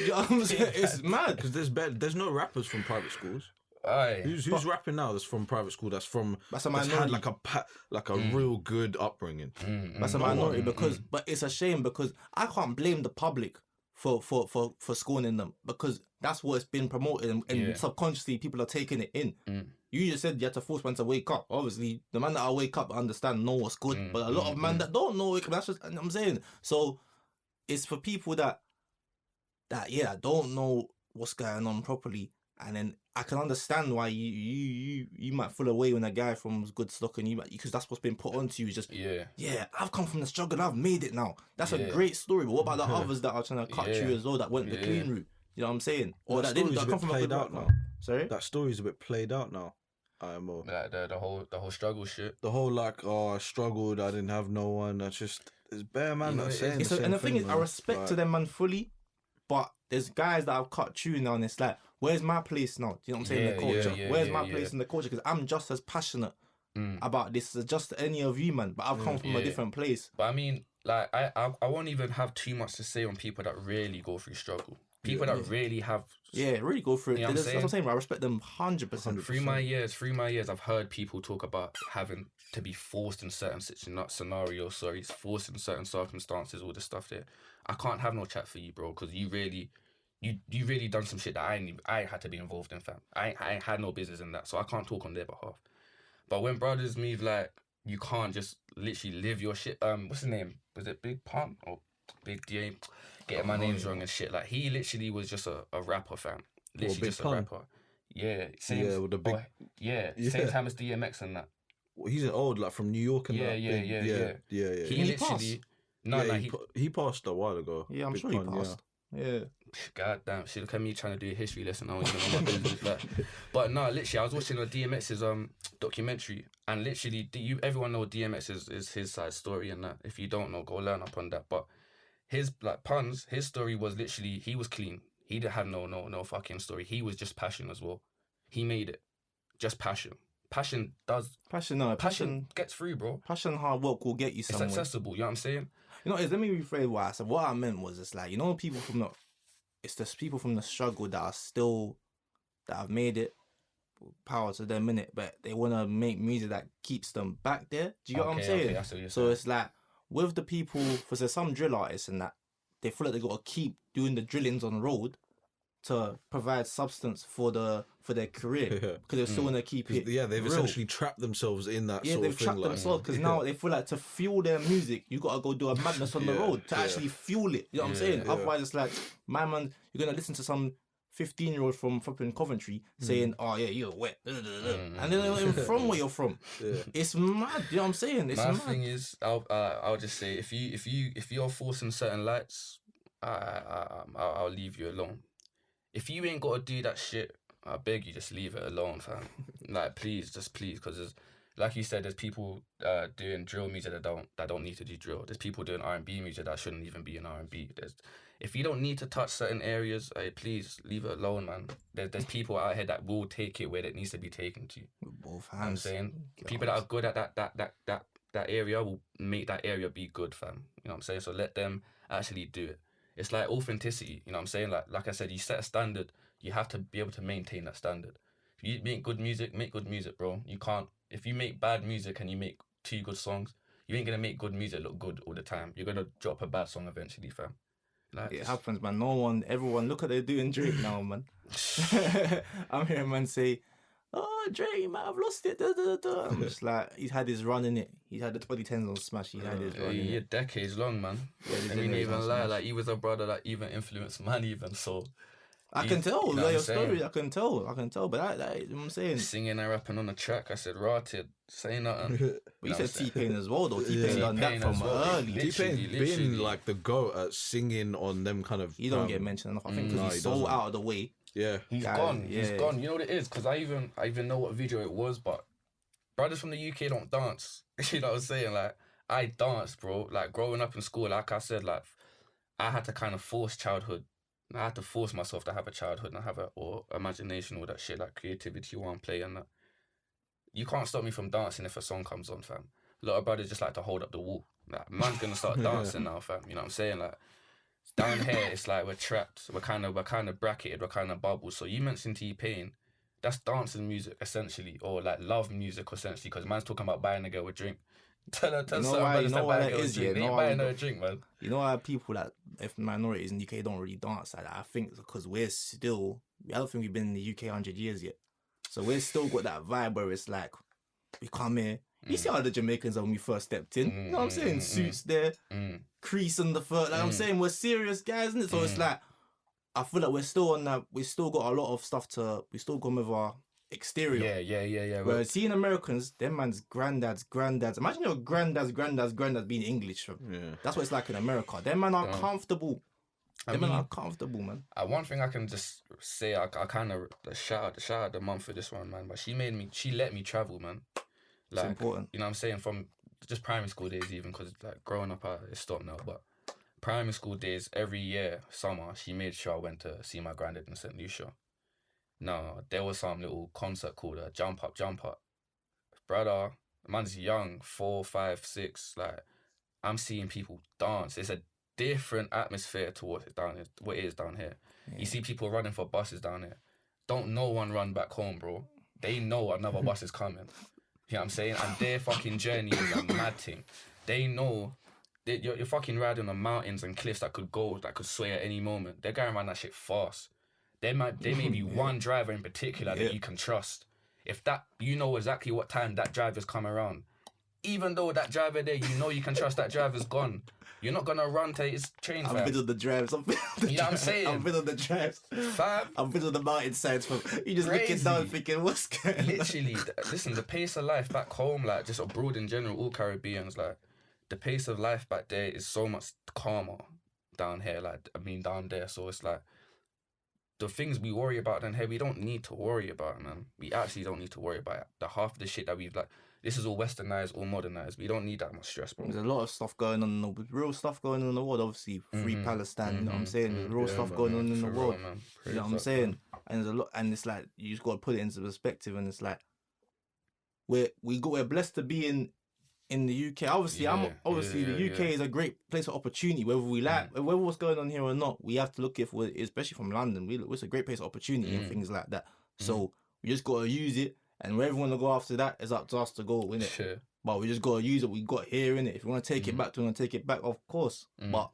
You know what I'm saying? It's mad because there's no rappers from private schools. Aye. Who's rapping now that's from private school that's a minority. had like a real good upbringing. That's a minority but it's a shame because I can't blame the public for scorning them because that's what it's been promoted and subconsciously people are taking it in. You just said you had to force man to wake up. Obviously, the man that I wake up understand know what's good, but a lot of men that don't know it, that's just, I'm saying. So it's for people that don't know what's going on properly, and then I can understand why you might feel away when a guy from good stock and you might, because that's what's been put onto you. Just I've come from the struggle, I've made it now. That's a great story. But what about the others that are trying to cut you as well, that went the clean route? You know what I'm saying? Or that didn't come from a good out now. Sorry, that story's a bit played out now. Like the whole struggle shit. The whole I struggled, I didn't have no one. That's just it's bare man. You know, saying and the thing is, I respect to them man fully, but there's guys that have cut through now, and it's like, where's my place now? Do you know what I'm saying? The culture. Where's my place in the culture? Because I'm just as passionate about this as just any of you, man. But I've come from a different place. But I mean, like, I won't even have too much to say on people that really go through struggle. People that really have... really go through it. You know That's what I'm saying. I respect them 100%. Through my years, I've heard people talk about having to be forced in certain scenarios, forced in certain circumstances, all this stuff there. I can't have no chat for you, bro, because you really done some shit that I had to be involved in, fam. I had no business in that, so I can't talk on their behalf. But when brothers move, like, you can't just literally live your shit. What's his name? Was it Big Pun or Big D? Getting my names wrong and shit. Like, he literally was just a rapper, fam. Literally just a rapper. Yeah, same. With the big. Same time as DMX and that. Well, he's an old from New York and that. Yeah. He literally. He passed a while ago. Yeah, I'm sure he passed. Yeah. God damn, shit, look at me trying to do a history lesson. I don't even know my business. Like, but no, literally, I was watching DMX's documentary, and literally, everyone know DMX is his side story and that. If you don't know, go learn up on that. But his Puns, his story was literally, he was clean. He didn't have no fucking story. He was just passion as well. He made it. Just passion. Passion gets through, bro. Passion, hard work will get you somewhere. It's accessible, you know what I'm saying? You know, let me rephrase what I said. What I meant was, it's like, you know, it's the people from the struggle that have made it, power to them, innit? But they want to make music that keeps them back there. Do you get what I'm saying? I see what you're so saying. it's like, with the people, because there's some drill artists and that, they feel like they got to keep doing the drillings on the road to provide substance for their career because they still want to keep it. Yeah, they've real. essentially trapped themselves in that Yeah, sort they've of thing. trapped Like, themselves because now they feel like to fuel their music, you gotta go do a madness on the road to yeah. actually fuel it. You know what I'm saying? Otherwise, it's like, my man, you're gonna listen to some 15-year-old from fucking Coventry saying, "Oh yeah, you're wet," and they're not even from where you're from. It's mad. You know what I'm saying? It's My mad. thing is, I'll just say, if you're forcing certain lights, I'll leave you alone. If you ain't got to do that shit, I beg you, just leave it alone, fam. Like, please, because like you said, there's people doing drill music that don't need to do drill. There's people doing R&B music that shouldn't even be in R&B. If you don't need to touch certain areas, please leave it alone, man. There's people out here that will take it where it needs to be taken to. With both You know what I'm hands. saying? People that are good at that area will make that area be good, fam. You know what I'm saying? So let them actually do it. It's like authenticity, you know what I'm saying? Like I said, you set a standard, you have to be able to maintain that standard. If you make good music, bro. You can't, if you make bad music and you make 2 good songs, you ain't gonna make good music look good all the time. You're gonna drop a bad song eventually, fam. Like, It happens, man. Everyone, look what they're doing Drake now, man. I'm hearing man say, "Oh, Drake, you might have lost it." I'm just like, he's had his run in it. He's had the 2010s on Smash. He had his run in it. decades long, man. Yeah, I mean, even lie, like, he was a brother that even influenced man, even so. I can tell, you know like, what your I'm saying? story, I can tell, but that, you know what I'm saying? Singing and rapping on the track, I said, rotted, say nothing. But you said T-Pain as well, though. T-Pain done that T-Pain from as well. early. Literally. T-Pain's been like the GOAT at singing on them kind of. He don't get mentioned enough. I think because No, he's he so doesn't. out of the way. Yeah. He's Guys, gone. He's yeah. gone. You know what it is? Because I even know what video it was, but brothers from the UK don't dance. You know what I'm saying? Like, I dance, bro. Like, growing up in school, like I said, like, I had to kind of force childhood. I had to force myself to have a childhood and have or imagination, all that shit, like creativity, one play and that. You can't stop me from dancing if a song comes on, fam. A lot of brothers just like to hold up the wall. Like, man's gonna start dancing now, fam. You know what I'm saying? Like, down here, it's like we're trapped. We're kind of bracketed. We're kind of bubbled. So you mentioned T-Pain, that's dancing music essentially, or like love music essentially. Because man's talking about buying a girl a drink. Tell You know why that is, yeah? They ain't buying her a drink, man. You know why people that, if minorities in the UK don't really dance like that? I think because I don't think we've been in the UK 100 years yet. So we're still got that vibe where it's like, we come here. You see how the Jamaicans are when we first stepped in? You know what I'm saying? Suits there, crease on the foot. Like I'm saying, we're serious guys, isn't it? So it's like, I feel like we're still on that. We still got a lot of stuff we still gone with our exterior. Yeah. Whereas seeing Americans, them man's granddads. Imagine your granddad's being English. Yeah. That's what it's like in America. Them man are comfortable. Them man are comfortable, man. One thing I can just say, I kind of shout out the mum for this one, man. But she let me travel, man. Like, It's important. You know what I'm saying? From just primary school days, even, because like growing up, it's stopped now. But primary school days, every year, summer, she made sure I went to see my granddad in St. Lucia. No, there was some little concert called Jump Up. Brother, man's young, 4, 5, 6. Like, I'm seeing people dance. It's a different atmosphere to what it is down here. Yeah. You see people running for buses down here. Don't no one run back home, bro. They know another bus is coming. You know what I'm saying? And their fucking journey is a mad thing. They know that you're fucking riding on mountains and cliffs that could sway at any moment. They're going around that shit fast. There may be one driver in particular that you can trust. If that, you know exactly what time that driver's come around. Even though that driver there, you know you can trust that driver's gone. You're not gonna run to his train, fam. I'm been on the drives. You know what I'm saying? I've been on the drives. Fam. I've been on the mountainsides. You just Crazy. looking down thinking, what's going on? Literally, listen, the pace of life back home, like just abroad in general, all Caribbeans, like the pace of life back there is so much calmer down here. Like, I mean, down there. So it's like, the things we worry about down here, we don't need to worry about, man. We actually don't need to worry about it. The half of the shit that we've like, this is all westernized, all modernized. We don't need that much stress, bro. There's a lot of stuff going on, real stuff going on in the world. Obviously, free Palestine. You know what I'm saying? There's real stuff going on in the world. You know what I'm saying? And there's a lot, and it's like you just got to put it into perspective. And it's like we're blessed to be in the UK. Obviously, the UK is a great place of opportunity. Whether we whether what's going on here or not, we have to look at it, especially from London. It's a great place of opportunity and things like that. So we just got to use it. And wherever we want to go after that, it's up to us to go, innit? Sure. But we just got to use it. We got here, innit? If you want to take it back, we want to take it back, of course. But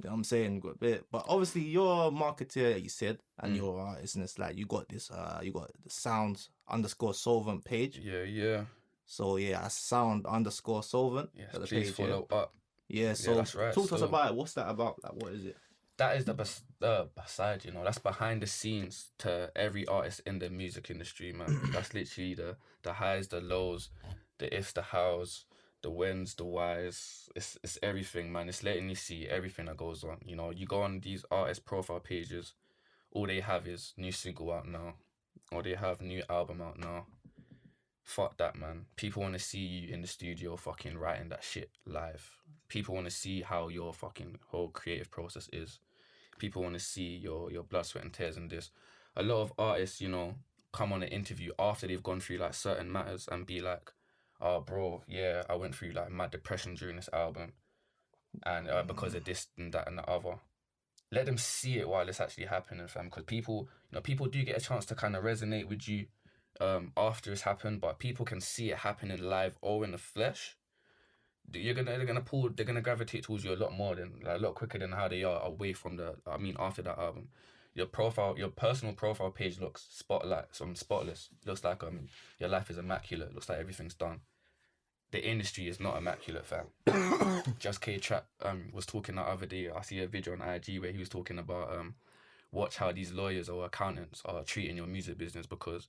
You know what I'm saying? Got a bit. But obviously you're a marketer, you said, and you're an artist, and it's like you got this you got the sounds _ solvent page. Yeah. So yeah, sound _ solvent. Yes, the please page, follow up. Yeah, so that's right. talk to us about it. What's that about? Like, what is it? That is the beside, you know, that's behind the scenes to every artist in the music industry, man. That's literally the highs, the lows, the ifs, the hows, the wins, the whys. It's everything, man. It's letting you see everything that goes on. You know, you go on these artist profile pages, all they have is new single out now, or they have new album out now. Fuck that, man. People want to see you in the studio fucking writing that shit live. People want to see how your fucking whole creative process is. People want to see your blood, sweat, and tears in this. A lot of artists, you know, come on an interview after they've gone through like certain matters and be like, "Oh, bro, yeah, I went through like mad depression during this album, and because of this and that and the other." Let them see it while it's actually happening, fam. Because people do get a chance to kind of resonate with you after it's happened, but people can see it happening live or in the flesh. They're gonna gravitate towards you a lot more than like, a lot quicker than how they are away from after that album. Your personal profile page looks spotless. Looks like your life is immaculate. Looks like everything's done. The industry is not immaculate, fam. Just K Trap was talking the other day. I see a video on IG where he was talking about watch how these lawyers or accountants are treating your music business, because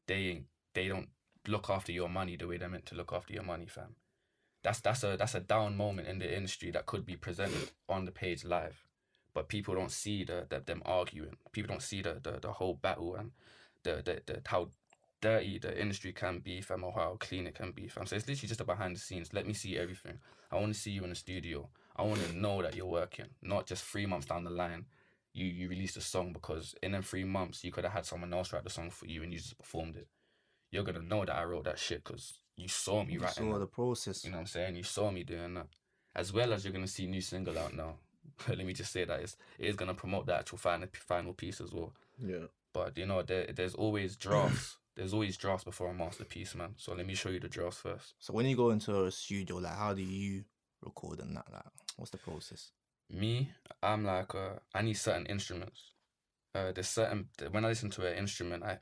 they don't look after your money the way they're meant to look after your money, fam. That's a down moment in the industry that could be presented on the page live, but people don't see them arguing. People don't see the whole battle and the how dirty the industry can be, fam, or how clean it can be, fam. So it's literally just a behind the scenes. Let me see everything. I want to see you in the studio. I want to know that you're working, not just 3 months down the line you released a song, because in them 3 months you could have had someone else write the song for you and you just performed it. You're gonna know that I wrote that shit because you saw me writing. You saw the process. You know what I'm saying? You saw me doing that. As well as you're gonna see new single out now. Let me just say that it is gonna promote the actual final piece as well. Yeah. But you know, there's always drafts. There's always drafts before a masterpiece, man. So let me show you the drafts first. So when you go into a studio, like, how do you record and that? Like, what's the process? Me, I'm like, I need certain instruments. When I listen to an instrument, I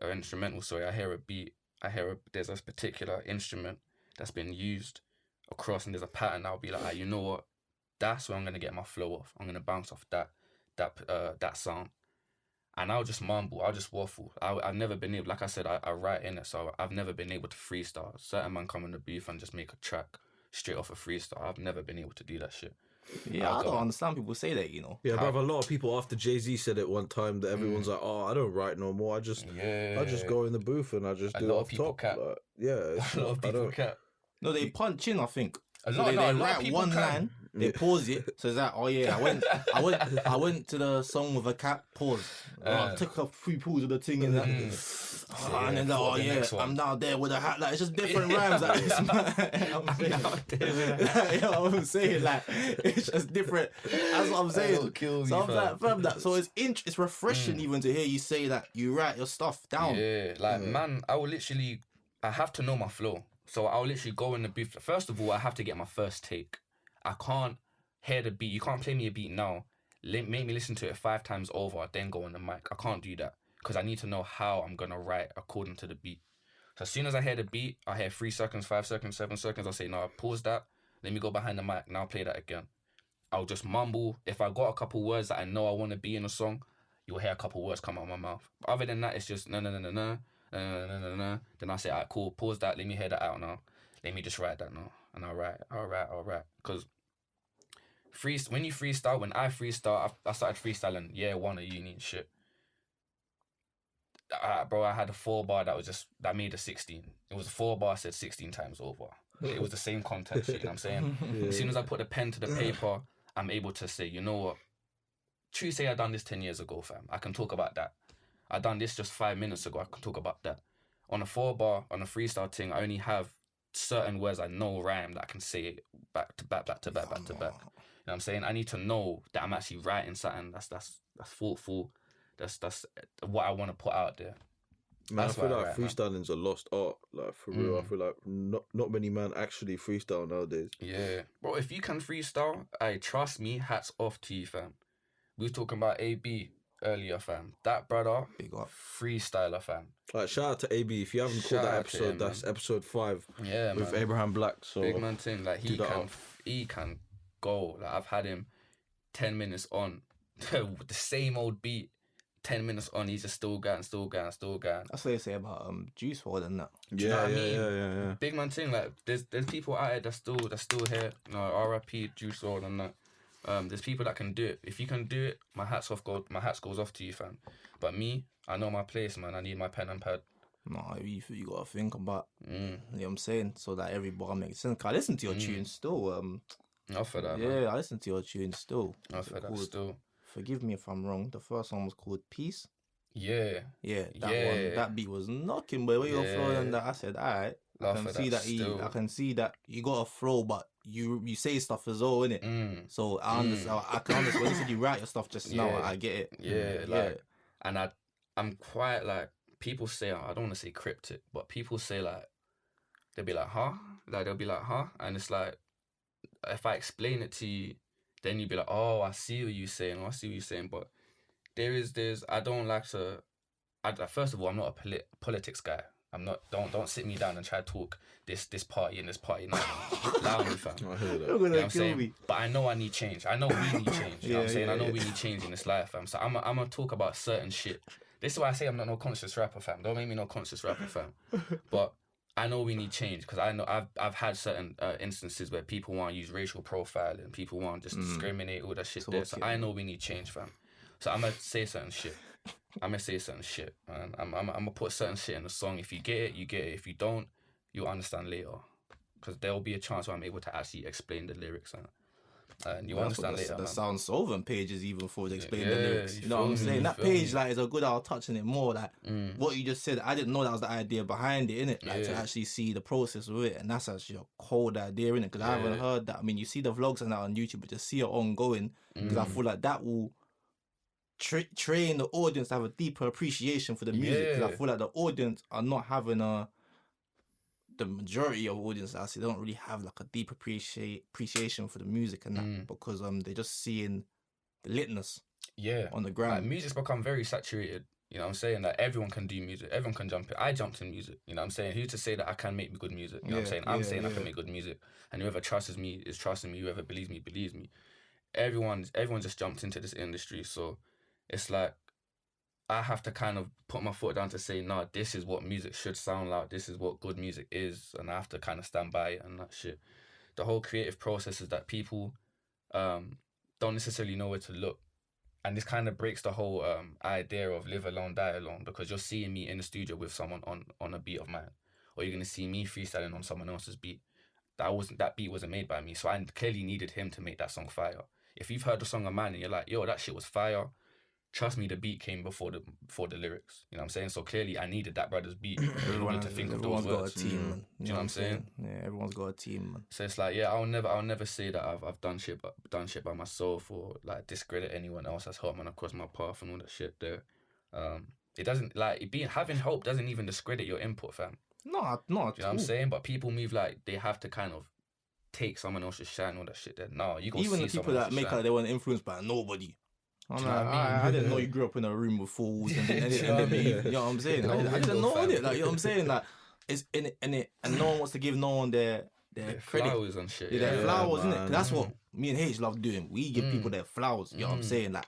hear a beat. There's a particular instrument that's been used across, and there's a pattern. I'll be like, you know what? That's where I'm gonna get my flow off. I'm gonna bounce off that sound, and I'll just mumble. I'll just waffle. I've never been able, like I said, I write in it, so I've never been able to freestyle. Certain man come in the booth and just make a track straight off a freestyle. I've never been able to do that shit. Yeah, I don't understand people say that, you know. Yeah, but a lot of people after Jay-Z said it one time that everyone's like, "Oh, I don't write no more. I just go in the booth and I just do it off top." Like, yeah, a lot of people cap. No, they punch in, I think. They write one line, they pause it, so it's like, oh yeah, I went to the song with a cap, pause. I took a few pulls of the thing and that. And then like, oh yeah, I'm now there with a hat. Like, it's just different rhymes. Like, I'm saying, like, it's just different. That's what I'm saying. So I'm like, fam, that. So it's refreshing even to hear you say that you write your stuff down. Yeah, like man, I have to know my flow. So I'll literally go in the booth. First of all, I have to get my first take. I can't hear the beat. You can't play me a beat now. Make me listen to it 5 times over, then go on the mic. I can't do that because I need to know how I'm going to write according to the beat. So as soon as I hear the beat, I hear 3 seconds, 5 seconds, 7 seconds. I'll say, no, pause that. Let me go behind the mic. Now play that again. I'll just mumble. If I got a couple words that I know I want to be in a song, you'll hear a couple words come out of my mouth. Other than that, it's just no. Then I say, alright, cool, pause that, let me hear that out now. Let me just write that now. And I'll write. Because when I freestyle, I started freestyling year 1 of uni and shit. Bro, I had a 4-bar that made a 16. It was a 4-bar said 16 times over. It was the same content shit, you know what I'm saying? Yeah. As soon as I put the pen to the paper, I'm able to say, you know what? True say I done this 10 years ago, fam. I can talk about that. I done this just 5 minutes ago. I can talk about that. On a 4-bar, on a freestyle thing, I only have certain words I know rhyme that I can say back to back. You know what I'm saying? I need to know that I'm actually writing something that's thoughtful. That's what I want to put out there. Man, That's I feel why I like write, man. freestyling's a lost art. Like for real, I feel like not many men actually freestyle nowadays. Yeah, bro. If you can freestyle, trust me. Hats off to you, fam. We was talking about AB earlier, fam. That brother, Big up. freestyler, fam. Like shout out to AB. If you haven't Shout caught that out to episode, him, that's man. episode 5 Yeah, with man. Abraham Black. So Big man thing. Like do that up. he can go. Like I've had him 10 minutes on the same old beat. 10 minutes on, he's just still going. That's what they say about Juice WRLD and that. Do you know what I mean? Yeah. Big man thing. Like there's people out there that's still here. You know, R.I.P. Juice WRLD and that. There's people that can do it. If you can do it, my hats goes off to you, fam. But me, I know my place, man. I need my pen and pad. No, you gotta think about. You know what I'm saying, so that every bar makes sense. 'Cause I listen to your tunes still. I feel that, yeah, man. I listen to your tunes still. I feel that still. Forgive me if I'm wrong. The first one was called Peace. Yeah. Yeah, that one. That beat was knocking, boy. Where you're flowing and that, I said, alright. I can see that you got a flow, but you say stuff as well, innit? So I understand. I can understand when you said you write your stuff just now. I get it. Yeah, and I'm quite like, people say, I don't want to say cryptic, but people say like, they'll be like, huh? Like they'll be like, huh? And it's like, if I explain it to you, then you'd be like, oh, I see what you're saying. But I don't like to. First of all, I'm not a politics guy. I'm not. Don't sit me down and try to talk this party and this party. No, allow me, fam. I hear that. You're gonna kill me. But I know I need change. I know we need change. You know what I'm saying? I know we need change in this life, fam. So I'm gonna talk about certain shit. This is why I say I'm not no conscious rapper, fam. Don't make me no conscious rapper, fam. But I know we need change because I know I've had certain instances where people want to use racial profiling, people want to just discriminate, all that shit there. So I know we need change, fam. So I'm gonna say certain shit. Man. I'm gonna put certain shit in the song. If you get it, you get it. If you don't, you'll understand later. Because there will be a chance where I'm able to actually explain the lyrics and you'll understand later. The Sound Solvent pages even for to explain Yeah, the lyrics. You know what I'm saying? That page like is a good out touching it more. Like what you just said, I didn't know that was the idea behind it, innit? Like to actually see the process of it, and that's actually a cold idea, innit? Because I haven't heard that. I mean, you see the vlogs and that on YouTube, but just see it ongoing. Because I feel like that will train the audience to have a deeper appreciation for the music. Because I feel like the audience are not having the majority of audience, I see, they don't really have like a deep appreciation for the music and that because they're just seeing the litness on the ground. Like, music's become very saturated. You know what I'm saying? Like everyone can do music. Everyone can jump in. I jumped in music. You know what I'm saying? Who's to say that I can make good music? You know what I'm saying? I'm saying I can make good music. And whoever trusts me is trusting me. Whoever believes me, believes me. Everyone just jumped into this industry. So it's like, I have to kind of put my foot down to say, nah, this is what music should sound like. This is what good music is. And I have to kind of stand by it and that shit. The whole creative process is that people don't necessarily know where to look. And this kind of breaks the whole idea of live alone, die alone. Because you're seeing me in the studio with someone on a beat of mine. Or you're going to see me freestyling on someone else's beat. That beat wasn't made by me. So I clearly needed him to make that song fire. If you've heard the song of mine and you're like, yo, that shit was fire, trust me, the beat came before the lyrics. You know what I'm saying? So clearly I needed that brother's beat. Everyone to think of those words. Everyone's got a team, man. Do you know what I'm saying? Yeah, everyone's got a team, man. So it's like, yeah, I'll never say that I've done shit by myself or like discredit anyone else that's helped man across my path and all that shit there. It doesn't like having hope doesn't even discredit your input, fam. No, not you know what I'm saying? But people move like they have to kind of take someone else's shine, all that shit there. No, you got even the people that make like they weren't influenced by nobody. I'm like, I didn't know you grew up in a room with fools and then you know what I'm saying? I didn't know it. Like, you know what I'm saying? Like, it's in it, and no one wants to give no one their credit. Flowers and shit. Yeah, their flowers, isn't it? That's what me and H love doing. We give people their flowers. You know what I'm saying? Like,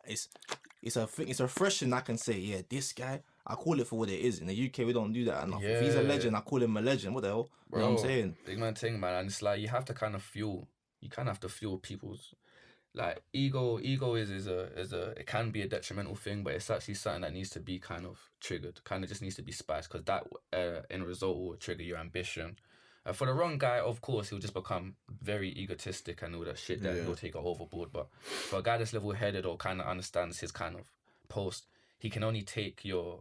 it's refreshing. I can say, yeah, this guy, I call it for what it is. In the UK, we don't do that enough. If he's a legend, I call him a legend. What the hell? Bro, you know what I'm saying? Big man thing, man. And it's like you have to kind of fuel. You kind of have to fuel people's. Like ego is it can be a detrimental thing, but it's actually something that needs to be kind of triggered, kind of just needs to be spiced, because that in result will trigger your ambition. For the wrong guy, of course, he'll just become very egotistic and all that shit. Then he'll take it overboard. But for a guy that's level-headed or kind of understands his kind of post, he can only take your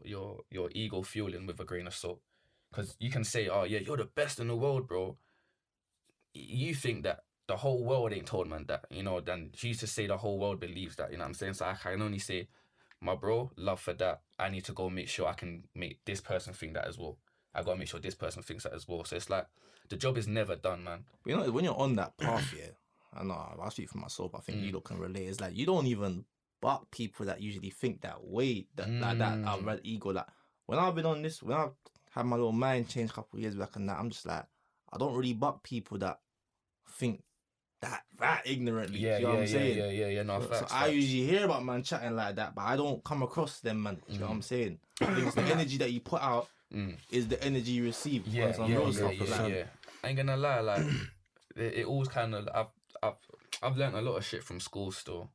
ego fueling with a grain of salt, because you can say, oh yeah, you're the best in the world, bro. You think that the whole world ain't told man that, you know, then she used to say the whole world believes that, you know what I'm saying? So I can only say my bro, love for that. I need to go make sure I can make this person think that as well. I gotta make sure this person thinks that as well. So it's like the job is never done, man. But you know, when you're on that path, yeah, I know I speak for myself. I think you lot can relate. It's like you don't even buck people that usually think that way, like that. I've read ego. Like when I've been on this, when I've had my little mind change a couple of years back and that, I'm just like, I don't really buck people that think that ignorantly. Yeah, you know what I'm saying? Yeah. No, So facts, I usually hear about man chatting like that, but I don't come across them, man. You know what I'm saying? I think it's the energy that you put out is the energy you receive. Yeah. I ain't gonna lie, like it always kind of. I've learned a lot of shit from school still,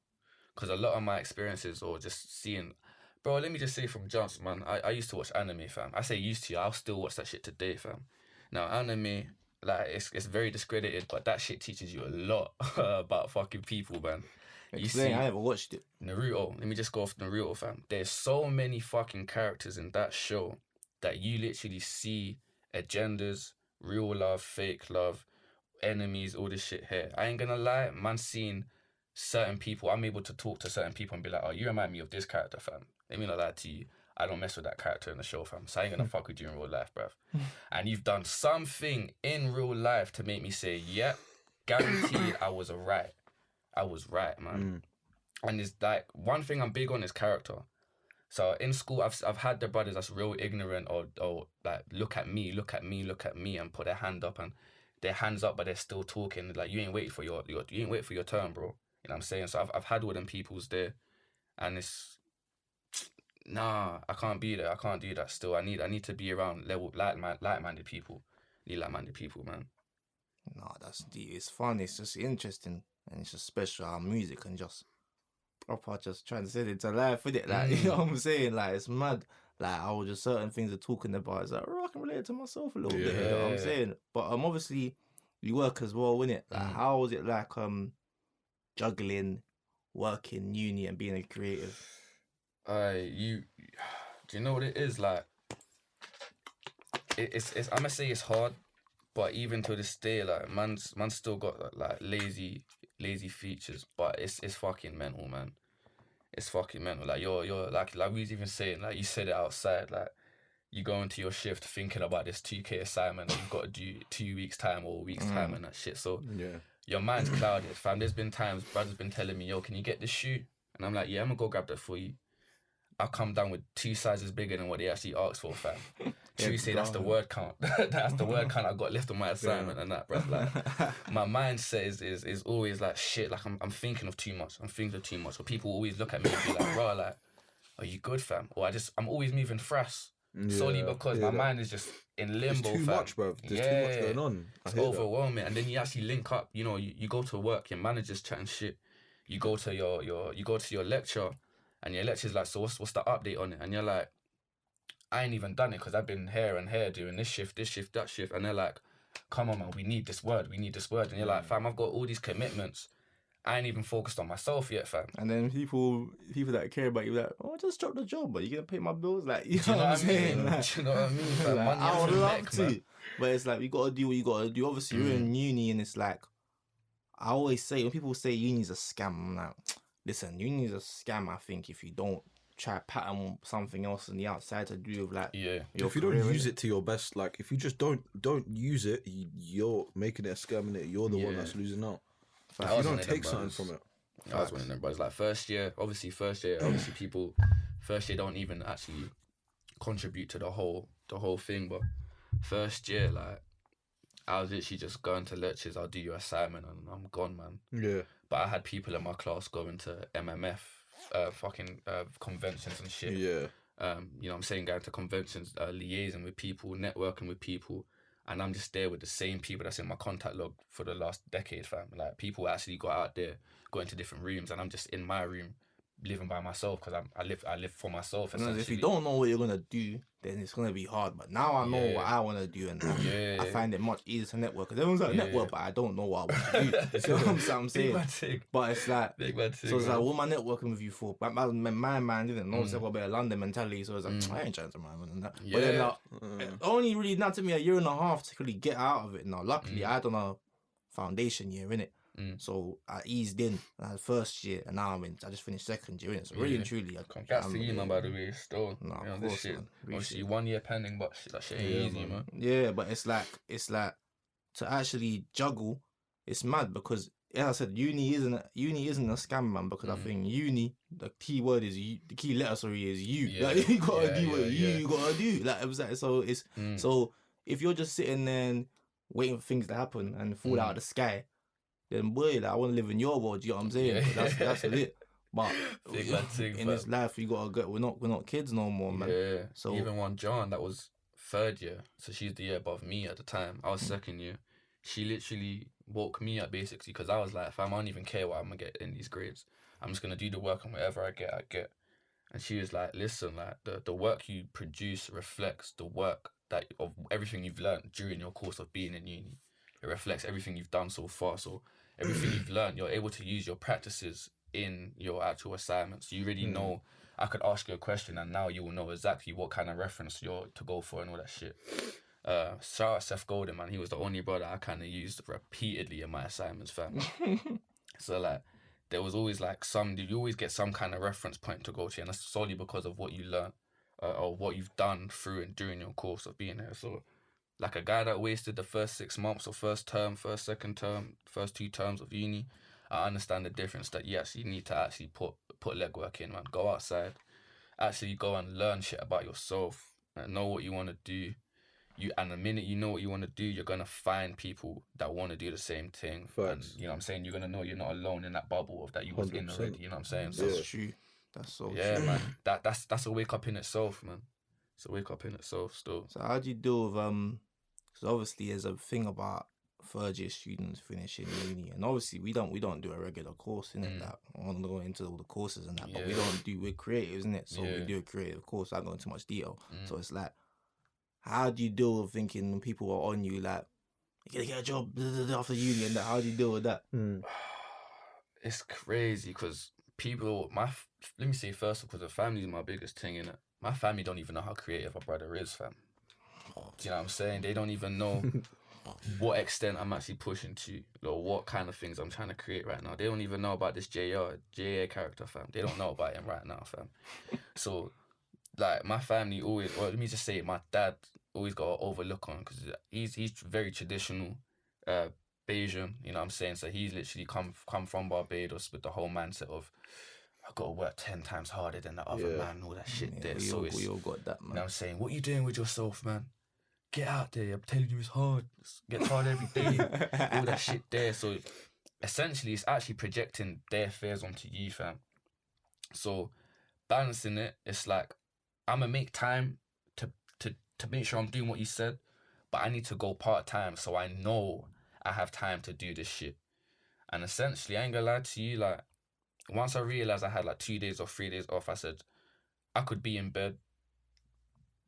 because a lot of my experiences or just seeing. Bro, let me just say from jumps, man. I used to watch anime, fam. I say used to, I'll still watch that shit today, fam. Now anime, like it's very discredited, but that shit teaches you a lot about fucking people, man. Explain, I never watched it. Naruto, let me just go off Naruto, fam. There's so many fucking characters in that show that you literally see agendas, real love, fake love, enemies, all this shit here. I ain't gonna lie, man, seeing certain people, I'm able to talk to certain people and be like, oh, you remind me of this character, fam. Let me not lie to you. I don't mess with that character in the show, fam. So I ain't gonna fuck with you in real life, bruv. And you've done something in real life to make me say, yep, guaranteed I was right. I was right, man. And it's like, one thing I'm big on is character. So in school, I've had the brothers that's real ignorant or like, look at me, and put their hand up and their hands up, but they're still talking. Like, you ain't waiting for your turn, bro. You know what I'm saying? So I've had all them peoples there, and it's, nah, I can't be there. I can't do that still. I need to be around like-minded people. I need like-minded people, man. No, that's deep. It's fun. It's just interesting, and it's just special. Our music and just proper, just translate it to life, innit? Like, you know what I'm saying? Like, it's mad. Like, I was just certain things are talking about. It's like, oh, I can relate to myself a little bit. You know what I'm saying? But obviously, you work as well, innit? Like, how was it like juggling, working, uni, and being a creative? Do you know what it is? Like, it's I'm gonna say it's hard, but even to this day, like, man's still got like lazy features, but it's fucking mental, man. It's fucking mental. Like, you're like we was even saying, like, you said it outside, like, you go into your shift thinking about this 2K assignment that you've got to do 2 weeks time or a week's time and that shit. So your mind's clouded, fam. There's been times brother's been telling me, yo, can you get this shoe? And I'm like, yeah, I'm gonna go grab that for you. I'll come down with 2 sizes bigger than what they actually asked for, fam. Tuesday, that's the word count. That's the word count I got left on my assignment and that, bruv. Like, my mindset is always like, shit, like, I'm thinking of too much. Or people always look at me and be like, bro, like, are you good, fam? Or I'm always moving fast. Solely because my mind is just in limbo, There's too fam. much, bruv. There's too much going on. It's overwhelming. And then you actually link up, you know, you go to work, your manager's chatting shit. You go to your lecture, and your lecture's like, so what's the update on it? And you're like, I ain't even done it because I've been here and here doing this shift, that shift. And they're like, come on, man, we need this word. And you're like, fam, I've got all these commitments. I ain't even focused on myself yet, fam. And then people that care about you, like, oh, just drop the job, but you're going to pay my bills. Like, you know know what I'm saying? Like, do you know what I mean, fam? Like, Money I would every love neck, to. man. But it's like, you got to do what you got to do. Obviously, you're in uni, and it's like, I always say, when people say uni's a scam, I'm like, listen, uni's a scam, I think, if you don't try to pattern something else on the outside to do with, like, your if you career, don't use it to your best, like, if you just don't use it, you're making it a scam, and you're the one that's losing out. If you don't take something from it. I was one of them brothers. Like, first year, people first year don't even actually contribute to the whole thing, but first year, like, I was literally just going to lectures, I'll do your assignment and I'm gone, man. Yeah. But I had people in my class going to MMF, conventions and shit. Yeah. You know what I'm saying, going to conventions, liaising with people, networking with people, and I'm just there with the same people that's in my contact log for the last decade, fam. Like, people actually got out there, go into different rooms, and I'm just in my room, living by myself, because I live for myself. If you don't know what you're gonna do, then it's gonna be hard. But now I know what I want to do, and I find it much easier to network. Because everyone's like network, but I don't know what I want to do. You know what I'm saying? But it's like, so it's like, what am I networking with you for? But my man didn't know. It's like a bit of London mentality. So it's like, I ain't trying to mind and that. But then it only really not took me a year and a half to really get out of it. Now, luckily, I done a foundation year, innit? So I eased in first year, and now I just finished second year. So really and truly, congrats to you, man. By the way, still, nah, you know, of this course, shit. man. Obviously, 1 year pending, but that shit ain't easy, man. Yeah, but it's like to actually juggle. It's mad because, as I said, uni isn't a scam, man. Because I think uni, the key word is you, the key letter, sorry, is you. Yeah. Like, you gotta do what yeah. you gotta do. Like, it was like, so it's so if you're just sitting there and waiting for things to happen and fall out of the sky, then boy, like, I want to live in your world. You know what I'm saying? Yeah. That's lit. But Thing, in this life, you gotta get. We're not kids no more, man. Yeah. So even one John that was 3rd year, so she's the year above me at the time. I was 2nd year. She literally woke me up basically because I was like, fam, I don't even care what I'm gonna get in these grades. I'm just gonna do the work, and whatever I get. And she was like, listen, like the work you produce reflects the work that of everything you've learned during your course of being in uni. It reflects everything you've done so far. So everything you've learned, you're able to use your practices in your actual assignments. You already know. I could ask you a question, and now you will know exactly what kind of reference you're to go for and all that shit. Shout out Seth Golden, man. He was the only brother I kind of used repeatedly in my assignments, fam. So like, there was always like you always get some kind of reference point to go to, and that's solely because of what you learn or what you've done through and during your course of being here. So like a guy that wasted the first 6 months or first term, first, second term, first 2 terms of uni, I understand the difference that yes, you need to actually put legwork in, man. Go outside, actually go and learn shit about yourself and know what you want to do. And the minute you know what you want to do, you're going to find people that want to do the same thing. Facts. And, you know what I'm saying? You're going to know you're not alone in that bubble of that you was in 100%. already. You know what I'm saying? So, that's true. That's so yeah, true. man. That's a wake up in itself, man. It's a wake up in itself still. So how do you deal with because obviously there's a thing about 3rd year students finishing uni, and obviously we don't do a regular course in it. That I want to go into all the courses and that, but we're creatives, isn't it? So we do a creative course. I don't go into much detail. So it's like, how do you deal with thinking when people are on you like, you're gonna get a job after uni and that? How do you deal with that? It's crazy because people, let me say first, because the family is my biggest thing, innit? My family don't even know how creative a brother is, fam. Do you know what I'm saying? They don't even know what extent I'm actually pushing to, or what kind of things I'm trying to create right now. They don't even know about this Jae Heir character, fam. They don't know about him right now, fam. So, like, my family always, well, let me just say, my dad always got an overlook on, because he's very traditional, Bayesian, you know what I'm saying? So he's literally come from Barbados with the whole mindset of, I've got to work 10 times harder than the other man, all that shit there. We all got that, man. You know what I'm saying? What you doing with yourself, man? Get out there. I'm telling you, it's hard. Get hard every day. All that shit there. So essentially, it's actually projecting their fears onto you, fam. So balancing it, it's like, I'm going to make time to make sure I'm doing what you said, but I need to go part-time so I know I have time to do this shit. And essentially, I ain't gonna lie to you, like, once I realised I had like 2 days or 3 days off, I said, I could be in bed,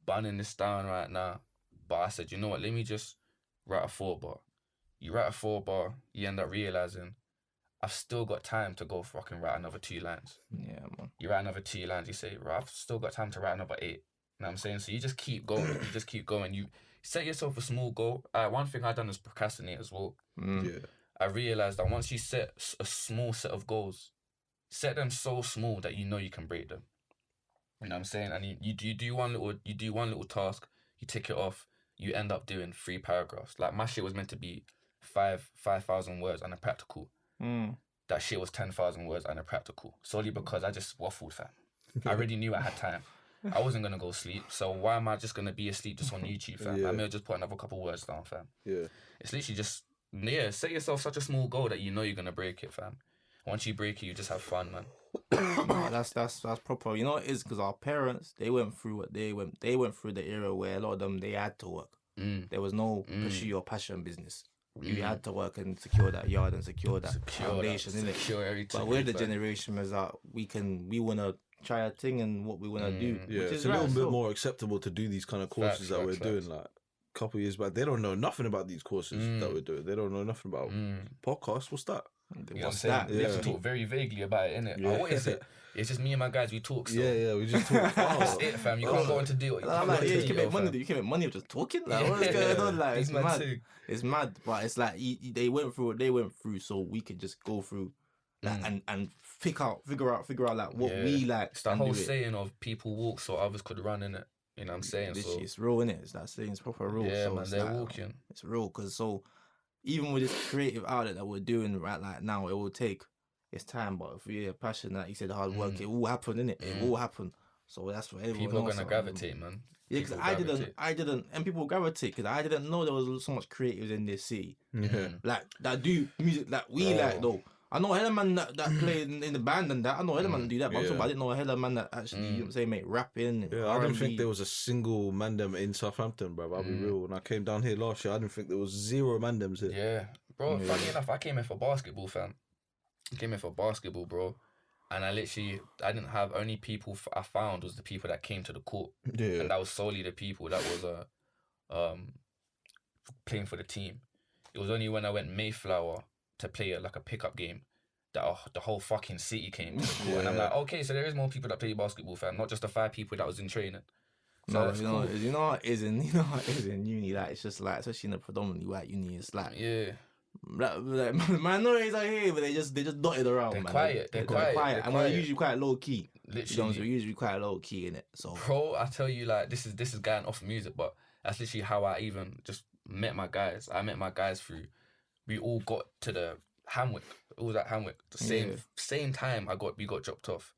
bunning this down right now. But I said, you know what, let me just write a 4-bar. You write a 4-bar, you end up realising, I've still got time to go fucking write another 2 lines. Yeah, man. You write another 2 lines, you say, right, I've still got time to write another 8. You know what I'm saying? So you just keep going. You set yourself a small goal. One thing I've done is procrastinate as well. Yeah. I realised that once you set a small set of goals, set them so small that you know you can break them. You know what I'm saying? And you do one little task, you tick it off, you end up doing 3 paragraphs. Like, my shit was meant to be 5,000 words and a practical. That shit was 10,000 words and a practical. Solely because I just waffled, fam. I already knew I had time. I wasn't going to go sleep, so why am I just going to be asleep just on YouTube, fam? Yeah. I may have just put another couple words down, fam. Yeah. It's literally just, set yourself such a small goal that you know you're going to break it, fam. Once you break it, you just have fun, man. No, that's proper. You know what it is? Because our parents, they went through what they went through the era where a lot of them, they had to work. There was no pursue your passion business. You had to work and secure that yard and secure that foundation, innit? Secure everything. But we're the generation where we want to try a thing and what we want to do. Yeah, which it's is a little right, bit so. more acceptable to do these kind of courses that we're doing. Like, a couple of years back, they don't know nothing about these courses that we're doing. They don't know nothing about podcasts. What's that? You know what I'm saying? They have to talk very vaguely about it, innit? Yeah. What is it? It's just me and my guys. We talk. So. Yeah, we just talk. That's it, fam. You can't go into deal. I'm like, yeah, you can make money. You can make money of just talking. Like, what's going on? Like, it's mad. Too. It's mad, but it's like they went through what they went through, so we could just go through, like, and figure out like what we like. It's the whole saying of people walk so others could run in it. You know what I'm saying? This so it's real, innit? It's that saying, it's proper real. yeah, so man, they're like, walking. It's real, because so even with this creative outlet that we're doing right like now, it will take its time, but if we're passionate, like you said, hard work, it will happen, innit? It will happen. So that's what everyone People are else gonna gravitate, man. Yeah, because I didn't, and people gravitate because I didn't know there was so much creatives in this city. Yeah. Like that do music that we like though. I know a hella man that play in the band and that. I know a hella man do that, but I'm talking about I didn't know a hella man that actually, you know what I'm saying, make rapping. Yeah, I didn't think there was a single mandem in Southampton, bro. I'll be real. When I came down here last year, I didn't think there was 0 mandems here. Yeah, bro. Funny enough, I came here for basketball, fam. I came here for basketball, bro. And I didn't have only people I found was the people that came to the court. Yeah. And that was solely the people that was playing for the team. It was only when I went Mayflower to play like a pickup game that the whole fucking city came to the court. And I'm like, okay, so there is more people that play basketball, fam, not just the 5 people that was in training. So no, that's you know what it is in uni, like, it's just like, especially in a predominantly white uni, it's like, like minorities are here, but they just dotted around. They're man. quiet. They're quiet. And we're usually quite low key. Literally, we're usually quite low key in it. So, bro, I tell you, like, this is going off music, but that's literally how I even just met my guys. I met my guys through. We all got to the Hamwick. It was at Hamwick. The same time we got dropped off.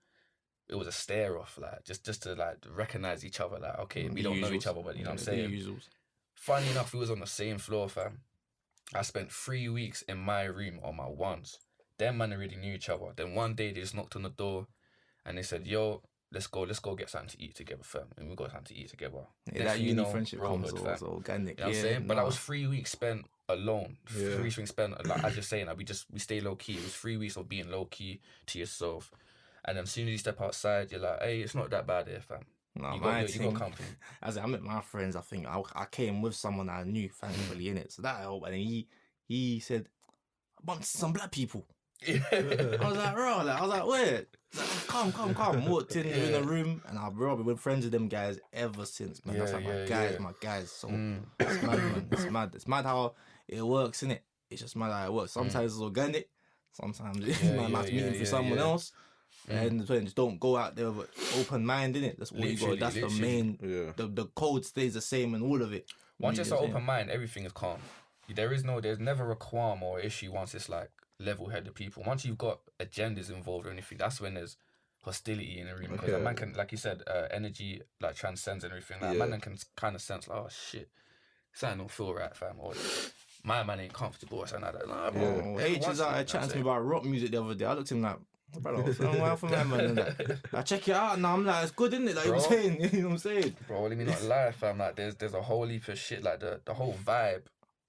It was a stare off, like just to like recognize each other. Like, okay, we don't know each other, but you know what I'm saying. Funny enough, we was on the same floor, fam. I spent 3 weeks in my room on my ones. Them man already knew each other. Then one day they just knocked on the door and they said, yo, let's go get something to eat together, fam. And we got something to eat together. Yeah, that uni friendship comes also organic. You know what I'm saying? But that was 3 weeks spent alone. 3 weeks spent, like, as you're saying, like, we stay low key. It was 3 weeks of being low key to yourself. And then as soon as you step outside, you're like, hey, it's not that bad here, fam. No, you got company. As I met my friends, I think I came with someone I knew, thankfully, in it. So that helped. And then he said, I bumped into some black people. I was like, bro, I was like, wait, come. Walked in the room, and I've been friends with them guys ever since, man. That's like my guys. So it's mad, man. It's mad how it works, innit? It's just mad how it works. Sometimes it's organic. Sometimes man might meet for someone else. And just don't go out there with open mind, innit? That's all you got. That's the main. The code stays the same and all of it. Once it's an open mind, everything is calm. There's never a qualm or issue once it's like level-headed people. Once you've got agendas involved or anything, that's when there's hostility in the room. Because a man can, like you said, energy like transcends and everything. Like, a man can kind of sense like, oh shit, something don't feel right, fam. Or my man ain't comfortable or something like that. Nah, bro. H was out chatting to me about rock music the other day. I looked at him like, brother, what's wrong with my man? I check it out now. I'm like, it's good, isn't it? Like, bro, you know what I'm saying? You know what I'm saying? Bro, let me not lie, fam. Like, there's a whole heap of shit. Like, the whole vibe,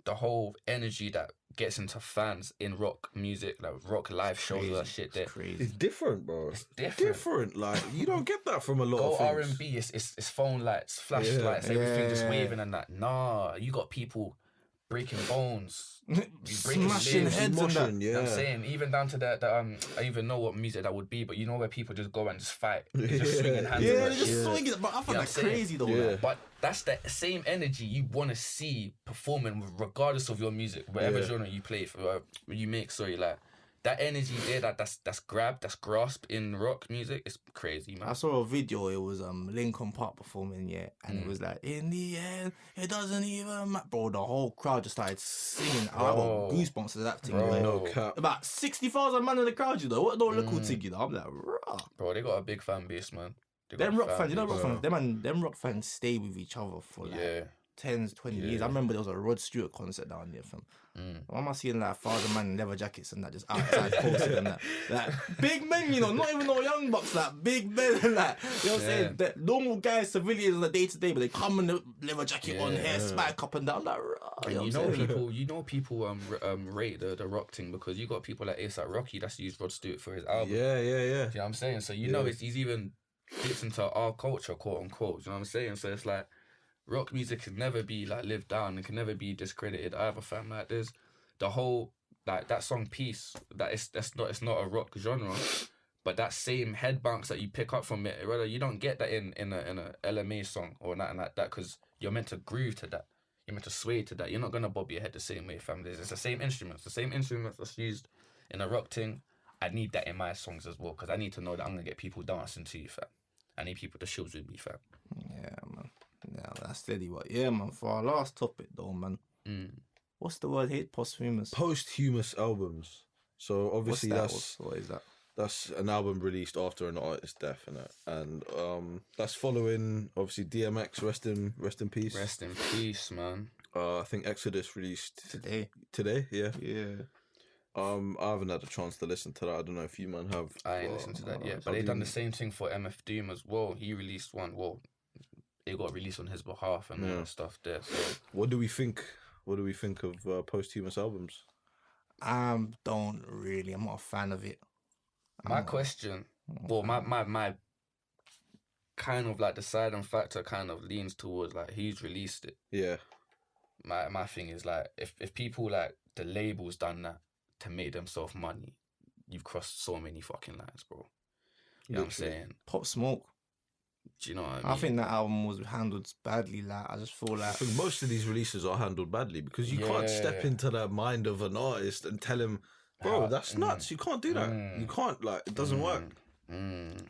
the whole energy that gets into fans in rock music, like rock live shows, that shit. There, it's different, bro. It's different. Like, you don't get that from a lot of things. R&B, it's phone lights, flashlights, everything just waving and that. Nah, you got people breaking bones, smashing heads and that. You know what I'm saying? Even down to the I even know what music that would be, but you know where people just go and just fight, just swinging hands. Yeah, they just swing it. But I find that crazy though. Yeah. But that's the same energy you want to see performing, regardless of your music, whatever genre you play, you make. Sorry, like that energy there, that's grabbed, that's grasped in rock music. It's crazy, man. I saw a video. It was Linkin Park performing, and it was like, in the end, it doesn't even matter. Bro, the whole crowd just started singing. I got goosebumps to that thing. Bro, no cap. About 60,000 man in the crowd, you know. What don't look cool thing, you know? I'm like, rah. Bro, they got a big fan base, man. Them rock fans, you know, rock fans. Them rock fans stay with each other for like 10, 20 years. I remember there was a Rod Stewart concert down there, fam. Why am I seeing like father man in leather jackets and that just outside posted and that? Like big men, you know, not even no young bucks, like big men and like, you know what I'm saying? The normal guys, civilians on the day to day, but they come in the leather jacket on, hair spike up and down, like, you know people rate the rock thing because you got people like A$AP Rocky that's used Rod Stewart for his album. Yeah. You know what I'm saying? So you know he's even fits into our culture, quote unquote. You know what I'm saying? So it's like, rock music can never be like lived down and can never be discredited either, fam. Like there's the whole like that song Peace, it's not a rock genre, But that same head bounce that you pick up from it, rather you don't get that in a LMA song or nothing like that, because you're meant to groove to that. You're meant to sway to that. You're not gonna bob your head the same way, fam. It's the same instruments. The same instruments that's used in a rock thing. I need that in my songs as well, because I need to know that I'm gonna get people dancing to you, fam. I need people to shields with me, fam. Yeah, man. Yeah, that's steady. What? Yeah, man. For our last topic, though, man. What's the word here? Posthumous. Posthumous albums. So obviously What is that? That's an album released after an artist's death, innit? And that's following obviously DMX. Rest in peace. Rest in peace, man. I think Exodus released Today. Yeah. Yeah. I haven't had a chance to listen to that. I don't know if you man have. I ain't listened to that yet. But they done the same thing for MF Doom as well. He released one. Well, it got released on his behalf and all that stuff there. So what do we think? What do we think of posthumous albums? Don't really. I'm not a fan of it. My question, well, my kind of like deciding factor kind of leans towards like who's released it. Yeah. My thing is like if people like the labels done that to make themselves money, you've crossed so many fucking lines, bro. You know what I'm saying? Pop Smoke. Do you know what I mean? I think that album was handled badly. Like, I just feel like I think most of these releases are handled badly because you can't step into the mind of an artist and tell him, bro, that's nuts. You can't do that. You can't, like, it doesn't work.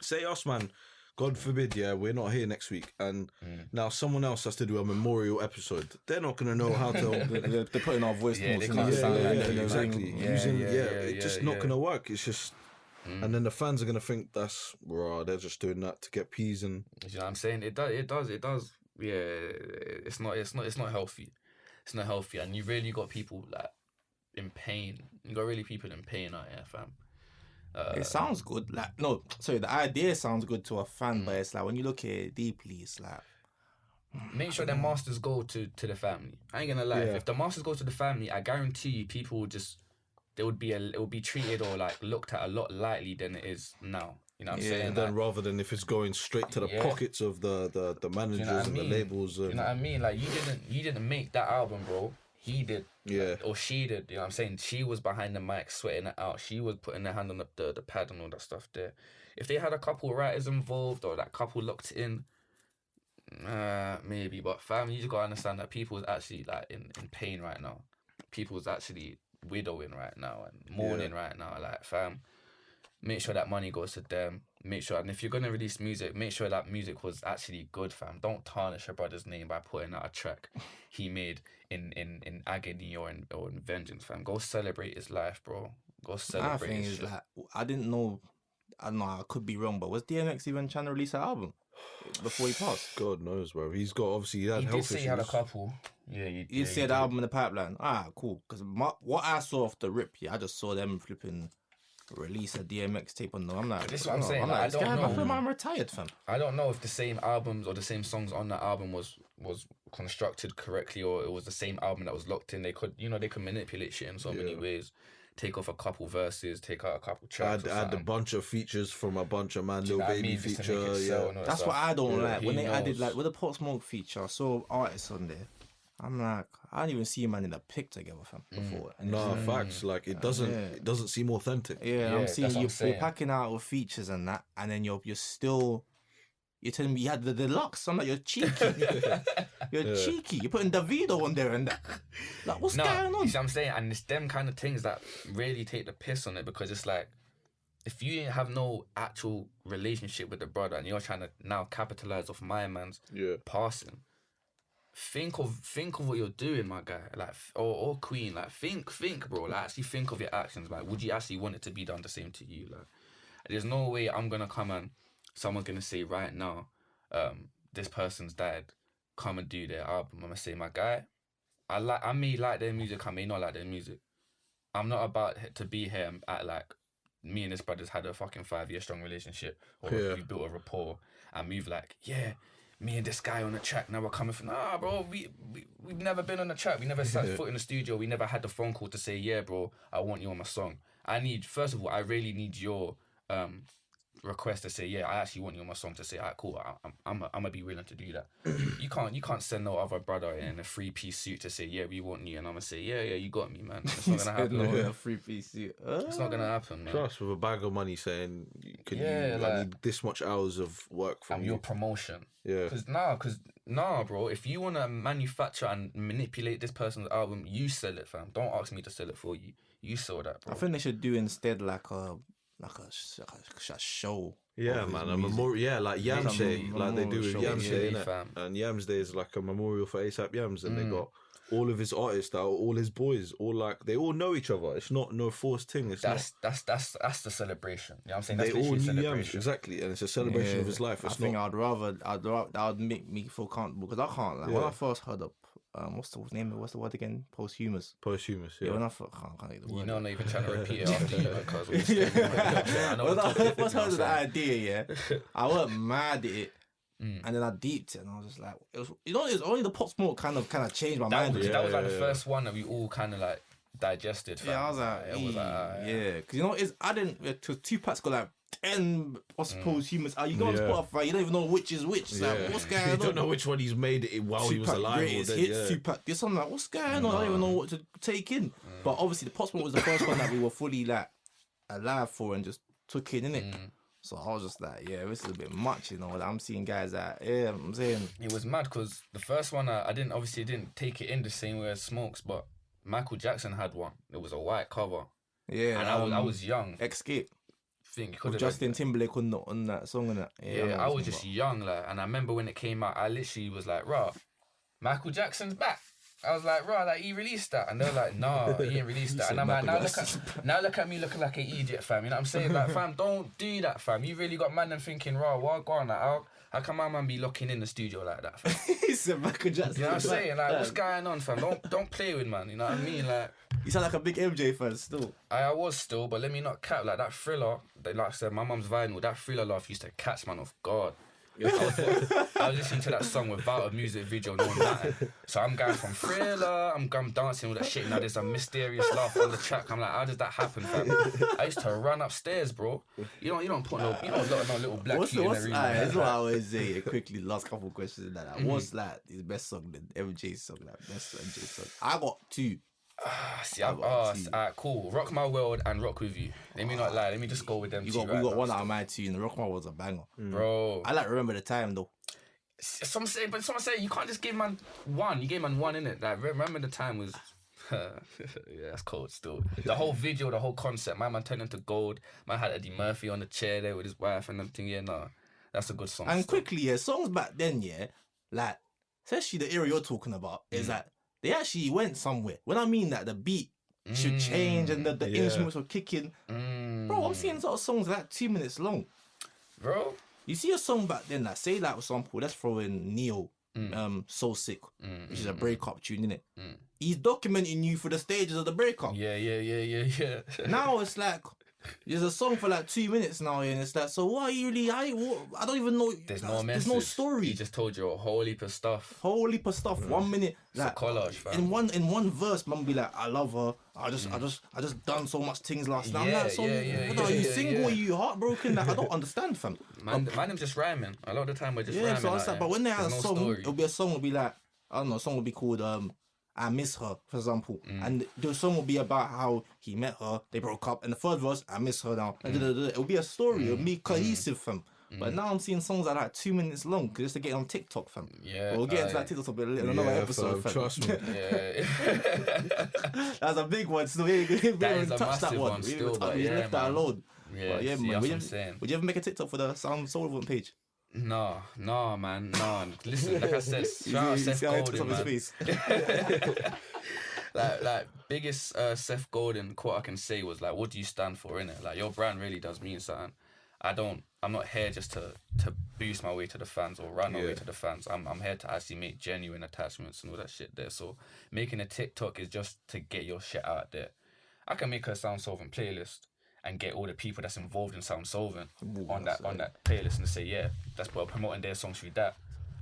Say us, man. God forbid, we're not here next week, and now someone else has to do a memorial episode. They're not gonna know how to. they're putting our voice notes. they in can't it. sound like exactly. It's just not yeah. gonna work. It's just, and then the fans are gonna think that's they're just doing that to get peas and. You know what I'm saying? It does. Yeah, it's not healthy. It's not healthy, and you've really got people like in pain. You got really people in pain out here, fam. It sounds good. Like, no, sorry, the idea sounds good to a fan, but it's like when you look at it deeply, it's like make sure the masters go to the family. I ain't gonna lie. If the masters go to the family, I guarantee you, people would just it would be treated or like looked at a lot lightly than it is now. You know what I'm saying? Then rather than if it's going straight to the pockets of the managers and the labels. You know what I mean? Like you didn't make that album, bro. He did. Yeah. Or she did. You know what I'm saying? She was behind the mic sweating it out. She was putting her hand on the pad and all that stuff there. If they had a couple writers involved or that couple locked in, maybe. But fam, you just gotta understand that people is actually like in pain right now. People's actually widowing right now and mourning right now. Like, fam, make sure that money goes to them. Make sure, and if you're gonna release music, make sure that music was actually good, fam. Don't tarnish your brother's name by putting out a track he made in agony or in vengeance, fam. Go celebrate his life, bro. Go celebrate his shit. like, I don't know, I could be wrong, but was DMX even trying to release an album before he passed? God knows, bro. He's got, obviously, he had health issues. He did say he had a couple. Yeah, you see the album in the pipeline. Cool. Because what I saw off the rip, I just saw them flipping release a DMX tape on them. I'm like, this is what I'm saying. I don't know. I'm retired, fam. I don't know if the same albums or the same songs on that album was constructed correctly, or it was the same album that was locked in. They could manipulate shit in so many ways. Take off a couple verses, take out a couple tracks. Add a bunch of features from a bunch of man, Lil Baby feature. That's what I don't like. When they added, like, with the Pop Smoke feature, I saw artists on there. I'm like, I don't even see a man in a pic together, fam, before. Facts. Like, it doesn't seem authentic. I'm seeing you're packing out with features and that, and then you're telling me you had the deluxe. I'm like, you're cheeky. You're cheeky. You're putting Davido on there and that. Like, what's going on? You see what I'm saying? And it's them kind of things that really take the piss on it, because it's like, if you have no actual relationship with the brother and you're trying to now capitalize off my man's passing, think of what you're doing, my guy, like, or queen, like, think, bro, like, actually think of your actions. Like, would you actually want it to be done the same to you? Like, there's no way I'm gonna come and someone's gonna say right now, this person's died, come and do their album. I'm gonna say, my guy, I may like their music, I may not like their music. I'm not about to be here and act like me and this brother's had a fucking 5-year strong relationship, or we built a rapport and move like, me and this guy on the track, now we're coming from, bro, we've never been on the track. We never set foot in the studio. We never had the phone call to say, yeah, bro, I want you on my song. First of all, I really need your request to say, yeah, I actually want you on my song, to say, alright, cool, I'm gonna be willing to do that. You can't send no other brother in a 3-piece suit to say, yeah, we want you, and I'm gonna say, yeah, you got me, man. It's not gonna happen. A 3-piece suit. It's not gonna happen, man. Plus, with a bag of money saying, can Yeah, I need this much hours of work from your promotion. Yeah. Because bro, if you want to manufacture and manipulate this person's album, you sell it, fam. Don't ask me to sell it for you. You sell that, bro. I think they should do instead like a show. Yeah, of his man, a music. memorial. Yeah, like Yams Some Day, like they do memorial with show. Yams Day, Really, innit? fam. And Yams Day is like a memorial for ASAP Yams, and they got all of his artists, that are all his boys, all like they all know each other. It's not no forced thing. It's That's the celebration. You know what I'm saying? they That's all literally knew celebration. Yams exactly, and it's a celebration of his life. It's I think that would make me feel comfortable because I can't. Like, when I first heard of what's the name? What's the word again? Posthumous. posthumous. Yeah, Yeah, when I can't get the word. You know, I'm not even trying to repeat it after you, because When I first heard of the idea, yeah, I wasn't mad at it. And then I deeped it, and I was just like, it was only the Pop Smoke kind of changed my mind. That was like the first one that we all kind of like digested. Fam. Yeah, I was like, it was like, yeah, because you know, I didn't. Because Tupac's got like 10 posthumous. You go on Spotify, you don't even know which is which. It's like, what's going on? You don't know which one he's made it while he was alive. Greatest or hits, Tupac. There's something like, what's going on? I don't even know what to take in. But obviously, the Pop Smoke was the first one that we were fully like alive for and just took in it. So I was just like, yeah, this is a bit much, you know. Like, I'm seeing guys that, yeah, I'm saying. It was mad because the first one I didn't take it in the same way as Smokes, but Michael Jackson had one. It was a white cover. Yeah, and I was young. Escape. Think With Justin Timberlake on that song and that. Yeah, I was just young, like, and I remember when it came out, I literally was like, "Rah, Michael Jackson's back." I was like, "Rah, like he released that," and they're like, "Nah, he ain't released that." And I'm like, "Now look at me looking like an idiot, fam." You know what I'm saying? Like, fam, don't do that, fam. You really got man them thinking, "Rah, what going on?" Like, how come my man be locking in the studio like that, fam? He said Michael Jackson. You know what I'm saying? Like, what's going on, fam? Don't play with man. You know what I mean? Like, you sound like a big MJ fan still. I was still, but let me not cap. Like that Thriller, like I said, my mum's vinyl. That Thriller laugh used to catch man off guard. I was listening to that song without a music video, no nothing. So I'm going from Thriller, I'm dancing with that shit. Now there's a mysterious laugh on the track. I'm like, how does that happen, fam? I used to run upstairs, bro. You don't put no little black key in the room. That's what I always say. Quickly, last couple of questions like that. What's like his best song? The MJ song, like best MJ song. I got two. Cool. Rock My World and Rock With You. Let me not lie. Let me just go with them. We got one out of my two, and the Rock My World's a banger, bro. I like Remember the Time though. Someone say you can't just give man one. You gave man one in it. Like Remember the Time was. Yeah, that's cold still. The whole video, the whole concept. My man turned into gold. Man had Eddie Murphy on the chair there with his wife and everything. Yeah, nah, that's a good song. And still. quickly, yeah, songs back then, yeah, like especially the era you're talking about is that they actually went somewhere. When I mean that the beat should change and the instruments were kicking. Bro, I'm seeing sort of songs like 2 minutes long. Bro, you see a song back then, like say like for example, let's throw in Neo, So Sick, which is a breakup tune, innit? He's documenting you for the stages of the breakup. Yeah. Now it's like there's a song for like 2 minutes now, and it's like, so what are you really? I don't even know. There's no message. There's no story. He just told you a whole heap of stuff. 1 minute. Like, it's a collage, fam. In one verse, man be like, I love her. I just done so much things last night. I'm like, so what are you single? Are you heartbroken? Like, I don't understand, fam. Man, them just rhyming. A lot of the time we're just rhyming. So it's like, but when they had a song, story. it'll be a song. It'll be like, I don't know. A song will be called I Miss Her, for example. And the song will be about how he met her, they broke up, and the third verse, I miss her now. It'll be a story, it'll be cohesive, fam. But now I'm seeing songs that are like 2 minutes long just to get on TikTok, fam. Yeah. We'll get into that TikTok topic in another episode, fam. Trust me. Yeah. That's a big one. Still, we didn't That is a touch that massive one. one We still, didn't touch- but we yeah, left that man. alone. Yeah, But yeah, see, man. that's what I'm saying. Would you ever make a TikTok for the Sound Sullivan page? No, man, no. Listen, like I said, shout out Seth Golden, man. like biggest Seth Golden quote I can say was like, "What do you stand for?" Innit? Like your brand really does mean something. I'm not here just to boost my way to the fans or run my way to the fans. I'm here to actually make genuine attachments and all that shit there. So making a TikTok is just to get your shit out there. I can make a Sound Solvent playlist and get all the people that's involved in Sound Solvent on that playlist and say, yeah, that's what promoting their songs through that.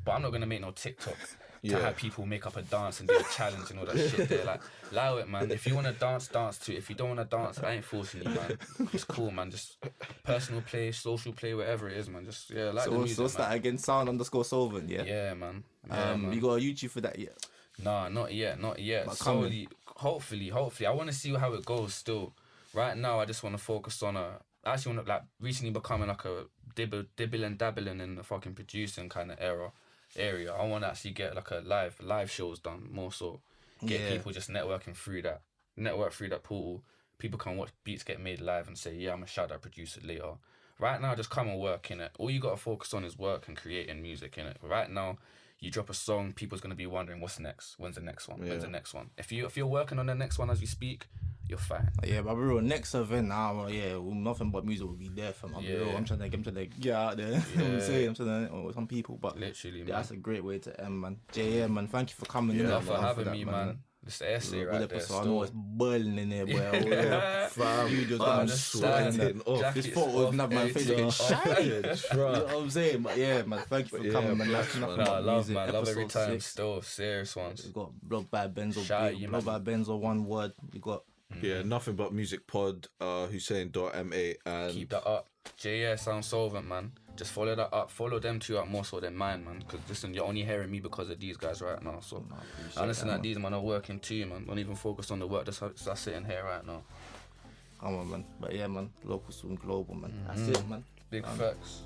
But I'm not gonna make no TikTok to have people make up a dance and do a challenge and all that shit there. Like, allow it, man. If you wanna dance to it. If you don't wanna dance, I ain't forcing you, man. It's cool, man. Just personal play, social play, whatever it is, man. Just the music. So what's that again? Sound_Solvent, yeah. Yeah, man. Man. You got a YouTube for that yet? Nah, not yet. But Hopefully, I want to see how it goes. Still, right now, I just want to focus on I actually want to like recently becoming like a dibble and dabbling in the fucking producing kind of area. I want to actually get like a live shows done more so. Get people just network through that portal. People can watch beats get made live and say, yeah, I'm gonna shout that producer later. Right now, just come and work in it. All you gotta focus on is work and creating music in it. Right now, you drop a song, people's gonna be wondering what's next. When's the next one? When's the next one? If you're working on the next one as we speak, you're fine. Yeah, but real next event now, nothing but music will be there for me. I'm trying to get out there. You know what I'm saying? I'm trying to with some people, but literally, man. That's a great way to end, man. JaeHeir, man, thank you for coming in. For having me, man. This essay right there. I know it's boiling in there, boy. I'm sweating. This photo of my face getting shiny. You know what I'm saying? But yeah, man, thank you for coming, man. Love every time. Still serious ones. We got Blood by Benzo. Blood by Benzo, one word. We got Nothing But Music Pod. Hussein.ma and keep that up. JaeHeir sounds solvent, man. Just follow that up. Follow them two up more so than mine, man. Because listen, you're only hearing me because of these guys right now. So I listen that these man are working too, man. Don't even focus on the work that's sitting here right now. Come on, man. But yeah, man. Local soon global, man. That's it, man. Big facts.